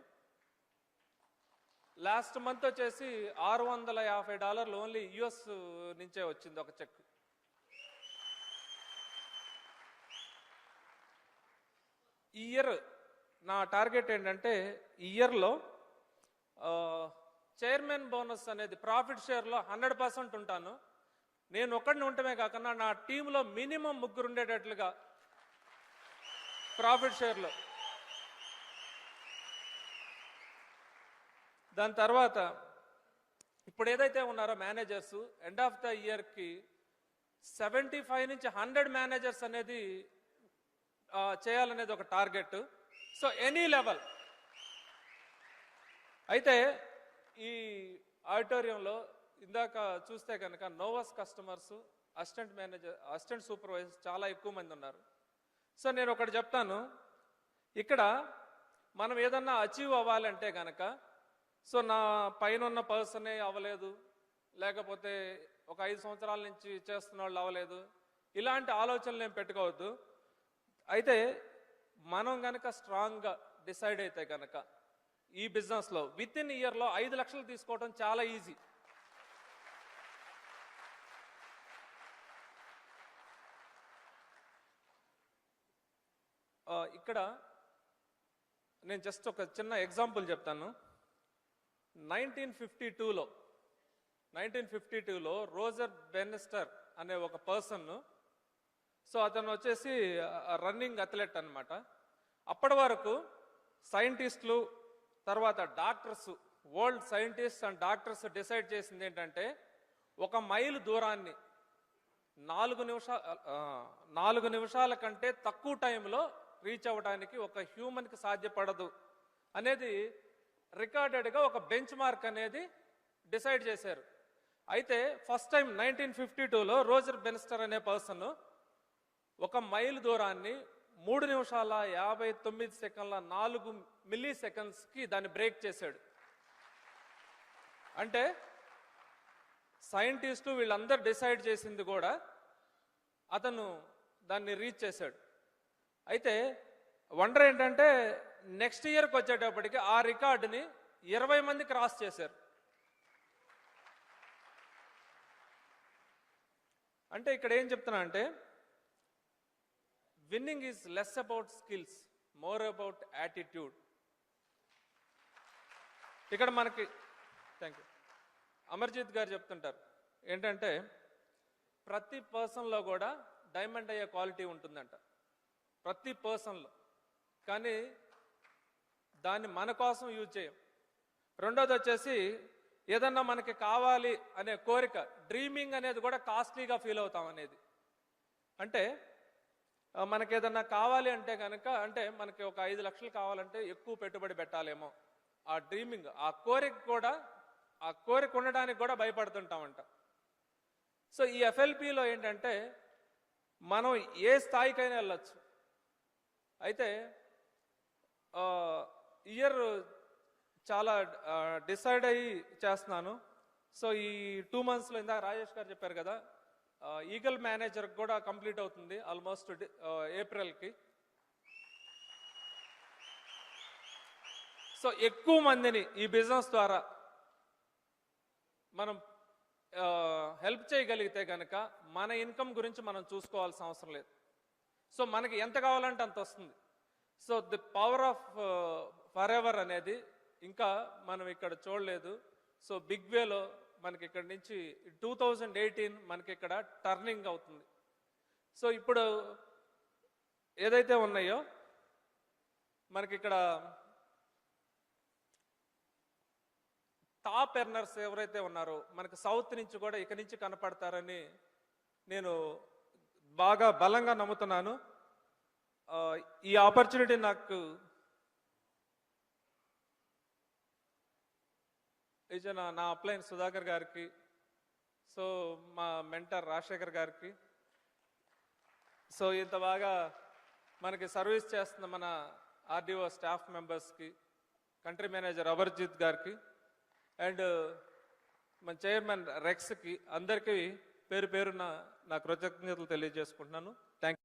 లాస్ట్ మంత్ వచ్చేసి $650 ఓన్లీ యుఎస్ నుంచే వచ్చింది ఒక చెక్. ఈ ఇయర్ నా టార్గెట్ ఏంటంటే ఈ ఇయర్లో చైర్మన్ బోనస్ అనేది ప్రాఫిట్ షేర్లో 100% ఉంటాను. నేను ఒక్కడిని ఉండటమే కాకుండా నా టీంలో మినిమం 3 ఉండేటట్లుగా ప్రాఫిట్ షేర్లో. దాని తర్వాత ఇప్పుడు ఏదైతే ఉన్నారో మేనేజర్స్ ఎండ్ ఆఫ్ ద ఇయర్కి 75 నుంచి 100 మేనేజర్స్ అనేది చేయాలనేది ఒక టార్గెట్. So any level. అయితే ఈ ఆడిటోరియంలో ఇందాక చూస్తే కనుక Novus customers, assistant manager, assistant supervisor చాలా ఎక్కువ మంది ఉన్నారు. సో నేను ఒకటి చెప్తాను, ఇక్కడ మనం ఏదన్నా అచీవ్ అవ్వాలంటే కనుక సో నా పైన ఉన్న పర్సనే అవ్వలేదు, లేకపోతే ఒక 5 సంవత్సరాల నుంచి చేస్తున్న వాళ్ళు అవ్వలేదు, ఇలాంటి ఆలోచనలు ఏం పెట్టుకోవద్దు. అయితే మనం కనుక స్ట్రాంగ్గా డిసైడ్ అయితే కనుక ఈ బిజినెస్లో విత్ ఇన్ ఇయర్లో 5 లక్షలు తీసుకోవడం చాలా ఈజీ. ఇక్కడ నేను జస్ట్ ఒక చిన్న ఎగ్జాంపుల్ చెప్తాను. 1952లో రోజర్ బెనిస్టర్ అనే ఒక పర్సన్, సో అతను వచ్చేసి రన్నింగ్ అథ్లెట్ అనమాట. అప్పటి వరకు సైంటిస్టులు తర్వాత doctors, world scientist and doctors decide చేసింది ఏంటంటే 1 మైలు దూరాన్ని 4 నిమిషాల కంటే తక్కువ టైంలో రీచ్ అవ్వడానికి ఒక హ్యూమన్కి సాధ్యపడదు అనేది రికార్డెడ్గా ఒక బెంచ్ మార్క్ అనేది డిసైడ్ చేశారు. అయితే ఫస్ట్ టైం 1952లో రోజర్ బెనిస్టర్ అనే పర్సన్ 1 మైలు దూరాన్ని 3 నిమిషాల 59 సెకండ్ల 4 మిల్లీ సెకండ్స్కి దాన్ని బ్రేక్ చేశాడు. అంటే సైంటిస్టు వీళ్ళందరూ డిసైడ్ చేసింది కూడా అతను దాన్ని రీచ్ చేశాడు. అయితే వండర్ ఏంటంటే నెక్స్ట్ ఇయర్కి వచ్చేటప్పటికి ఆ రికార్డుని 20 మంది క్రాస్ చేశారు. అంటే ఇక్కడ ఏం చెప్తున్నా అంటే winnowing is less about skills, more about attitude. ఇక్కడ మనకి థ్యాంక్ యూ అమర్జిత్ గారు చెప్తుంటారు ఏంటంటే ప్రతి పర్సన్లో కూడా డైమండ్ అయ్యే క్వాలిటీ ఉంటుందంట, ప్రతి పర్సన్లో. కానీ దాన్ని మన కోసం యూజ్ చేయం. రెండోది వచ్చేసి ఏదన్నా మనకి కావాలి అనే కోరిక, డ్రీమింగ్ అనేది కూడా కాస్ట్లీగా ఫీల్ అవుతాం అనేది. అంటే మనకి ఏదన్నా కావాలి అంటే కనుక, అంటే మనకి ఒక 5 లక్షలు కావాలంటే ఎక్కువ పెట్టుబడి పెట్టాలేమో, ఆ డ్రీమింగ్, ఆ కోరిక కూడా, ఆ కోరిక ఉండడానికి కూడా భయపడుతుంటామంట. సో ఈ ఎఫ్ఎల్పిలో ఏంటంటే మనం ఏ స్థాయికైనా వెళ్ళచ్చు. అయితే ఇయర్ చాలా డిసైడ్ అయ్యి చేస్తున్నాను. సో ఈ 2 monthsలో ఇందాక రాజేష్ గారు చెప్పారు కదా, ఈగల్ మేనేజర్ కూడా కంప్లీట్ అవుతుంది ఆల్మోస్ట్ ఏప్రిల్కి. సో ఎక్కువ మందిని ఈ బిజినెస్ ద్వారా మనం హెల్ప్ చేయగలిగితే కనుక మన ఇన్కమ్ గురించి మనం చూసుకోవాల్సిన అవసరం లేదు. సో మనకి ఎంత కావాలంటే అంత వస్తుంది. So the power of forever అనేది ఇంకా మనం ఇక్కడ చూడలేదు. సో బిగ్ వేలో మనకి ఇక్కడ నుంచి 2018 మనకి ఇక్కడ టర్నింగ్ అవుతుంది. సో ఇప్పుడు ఏదైతే ఉన్నాయో మనకి ఇక్కడ టాప్ ఎర్నర్స్ ఎవరైతే ఉన్నారో మనకి సౌత్ నుంచి కూడా ఇక నుంచి కనపడతారని నేను బాగా బలంగా నమ్ముతున్నాను. ఈ ఆపర్చునిటీ నాకు ఇచ్చిన నా అప్లైన్ సుధాకర్ గారికి, సో మా మెంటర్ రాజశేఖర్ గారికి, సో ఇంత బాగా మనకి సర్వీస్ చేస్తున్న మన ఆర్డీఓ స్టాఫ్ మెంబర్స్కి, కంట్రీ మేనేజర్ అమర్జిత్ గారికి అండ్ మన చైర్మన్ రెక్స్కి అందరికీ పేరు పేరున నా కృతజ్ఞతలు తెలియజేసుకుంటున్నాను. థ్యాంక్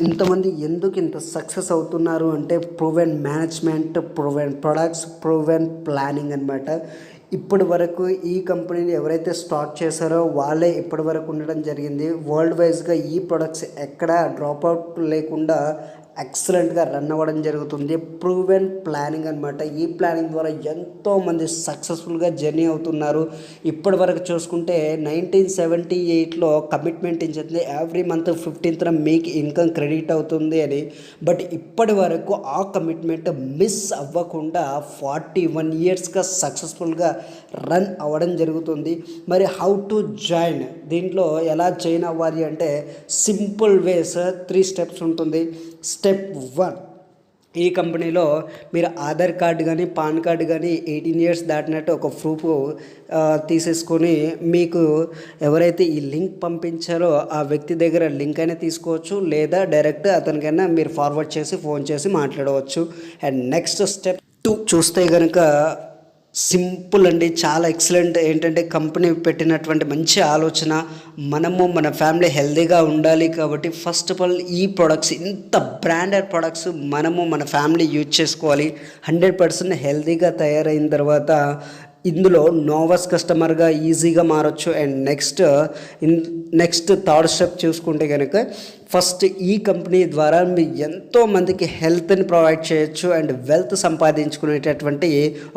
ఇంతమంది ఎందుకు ఇంత సక్సెస్ అవుతున్నారు అంటే proven management, proven products, proven planning అనమాట. ఇప్పటి వరకు ఈ కంపెనీని ఎవరైతే స్టార్ట్ చేశారో వాళ్ళే ఇప్పటి వరకు ఉండడం జరిగింది. వరల్డ్ వైజ్గా ఈ ప్రొడక్ట్స్ ఎక్కడ డ్రాప్ అవుట్ లేకుండా ఎక్సలెంట్గా రన్ అవ్వడం జరుగుతుంది. ప్రూవెన్ ప్లానింగ్ అనమాట. ఈ ప్లానింగ్ ద్వారా ఎంతోమంది సక్సెస్ఫుల్గా జర్నీ అవుతున్నారు. ఇప్పటి వరకు చూసుకుంటే 1978లో కమిట్మెంట్ ఇచ్చింది ఎవ్రీ మంత్ 15th మీకు ఇన్కమ్ క్రెడిట్ అవుతుంది అని. బట్ ఇప్పటి వరకు ఆ కమిట్మెంట్ మిస్ అవ్వకుండా 41 yearsగా సక్సెస్ఫుల్గా రన్ అవ్వడం జరుగుతుంది. మరి హౌ టు జాయిన్, దీంట్లో ఎలా జాయిన్ అవ్వాలి అంటే సింపుల్ వేస్ 3 steps ఉంటుంది. స్టెప్ 1, ఈ కంపెనీలో మీరు ఆధార్ కార్డు కానీ పాన్ కార్డు కానీ 18 years దాటినట్టు ఒక ప్రూఫ్ తీసేసుకొని మీకు ఎవరైతే ఈ లింక్ పంపించారో ఆ వ్యక్తి దగ్గర లింక్ అయినా తీసుకోవచ్చు, లేదా డైరెక్ట్ అతనికైనా మీరు ఫార్వర్డ్ చేసి ఫోన్ చేసి మాట్లాడవచ్చు. అండ్ నెక్స్ట్ స్టెప్ 2 చూస్తే కనుక సింపుల్ అండి, చాలా ఎక్సలెంట్. ఏంటంటే కంపెనీ పెట్టినటువంటి మంచి ఆలోచన, మనము మన ఫ్యామిలీ హెల్తీగా ఉండాలి కాబట్టి ఫస్ట్ ఆఫ్ ఆల్ ఈ ప్రొడక్ట్స్, ఇంత బ్రాండెడ్ ప్రొడక్ట్స్ మనము మన ఫ్యామిలీ యూజ్ చేసుకోవాలి. 100% హెల్తీగా తయారైన తర్వాత ఇందులో నోవస్ కస్టమర్గా ఈజీగా మారచ్చు. అండ్ నెక్స్ట్ థర్డ్ స్టెప్ చూసుకుంటే కనుక ఫస్ట్ ఈ కంపెనీ ద్వారా మీరు ఎంతోమందికి హెల్త్ని ప్రొవైడ్ చేయొచ్చు అండ్ వెల్త్ సంపాదించుకునేటటువంటి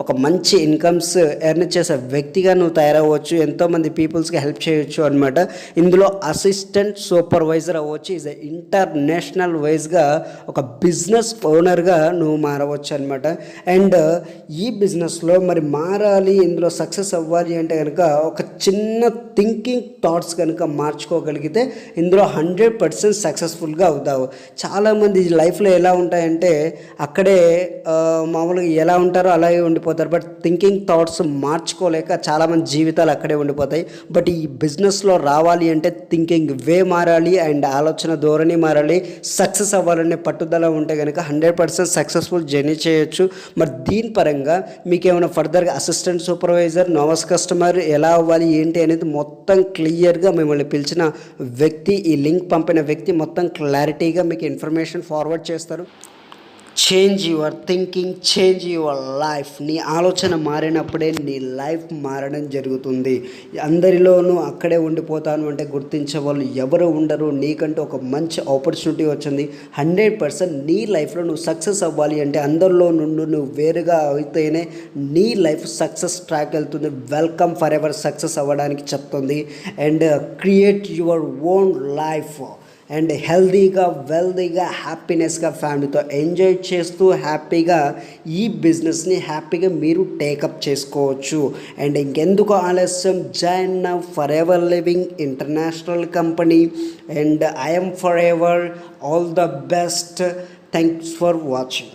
ఒక మంచి ఇన్కమ్స్ ఎర్న్ చేసే వ్యక్తిగా నువ్వు తయారవ్వచ్చు. ఎంతోమంది పీపుల్స్కి హెల్ప్ చేయొచ్చు అనమాట. ఇందులో అసిస్టెంట్ సూపర్వైజర్ అవ్వచ్చు. ఈజ్ ఇంటర్నేషనల్ వైజ్గా ఒక బిజినెస్ ఓనర్గా నువ్వు మారవచ్చు అనమాట. అండ్ ఈ బిజినెస్లో మరి మారాలి, ఇందులో సక్సెస్ అవ్వాలి అంటే కనుక ఒక చిన్న థింకింగ్ థాట్స్ కనుక మార్చుకోగలిగితే ఇందులో 100% సక్సెస్ఫుల్గా అవుతావు. చాలామంది లైఫ్లో ఎలా ఉంటాయంటే అక్కడే మామూలుగా ఎలా ఉంటారో అలాగే ఉండిపోతారు. బట్ థింకింగ్ థాట్స్ మార్చుకోలేక చాలామంది జీవితాలు అక్కడే ఉండిపోతాయి. బట్ ఈ బిజినెస్లో రావాలి అంటే థింకింగ్ వే మారాలి అండ్ ఆలోచన ధోరణి మారాలి. సక్సెస్ అవ్వాలనే పట్టుదల ఉంటే కనుక 100% సక్సెస్ఫుల్ జర్నీ చేయొచ్చు. మరి దీని పరంగా మీకు ఏమైనా ఫర్దర్గా అసిస్టెంట్ సూపర్వైజర్, నోవస్ కస్టమర్ ఎలా అవ్వాలి ఏంటి అనేది మొత్తం క్లియర్గా మిమ్మల్ని పిలిచిన వ్యక్తి, ఈ లింక్ పంపిన వ్యక్తి మొత్తం క్లారిటీగా మీకు ఇన్ఫర్మేషన్ ఫార్వర్డ్ చేస్తారు. Change your thinking, change your life. నీ ఆలోచన మారినప్పుడే నీ లైఫ్ మారడం జరుగుతుంది. అందరిలోనూ అక్కడే ఉండిపోతాను అంటే గుర్తించే వాళ్ళు ఎవరు ఉండరు. నీకంటూ ఒక మంచి ఆపర్చునిటీ వచ్చింది. 100% నీ లైఫ్లో నువ్వు సక్సెస్ అవ్వాలి అంటే అందరిలో నుండి నువ్వు వేరుగా అయితేనే నీ లైఫ్ సక్సెస్ ట్రాక్ వెళ్తుంది. వెల్కమ్ ఫర్ ఎవర్ సక్సెస్ అవ్వడానికి చెప్తుంది. And create your own life and హెల్తీగా, వెల్తీగా, హ్యాపీనెస్గా ఫ్యామిలీతో ఎంజాయ్ చేస్తూ హ్యాపీగా ఈ బిజినెస్ని హ్యాపీగా మీరు టేకప్ చేసుకోవచ్చు. అండ్ ఇంకెందుకు ఆలస్యం, join now for ever living international company. And I'm for ever. All the best. Thanks for watching.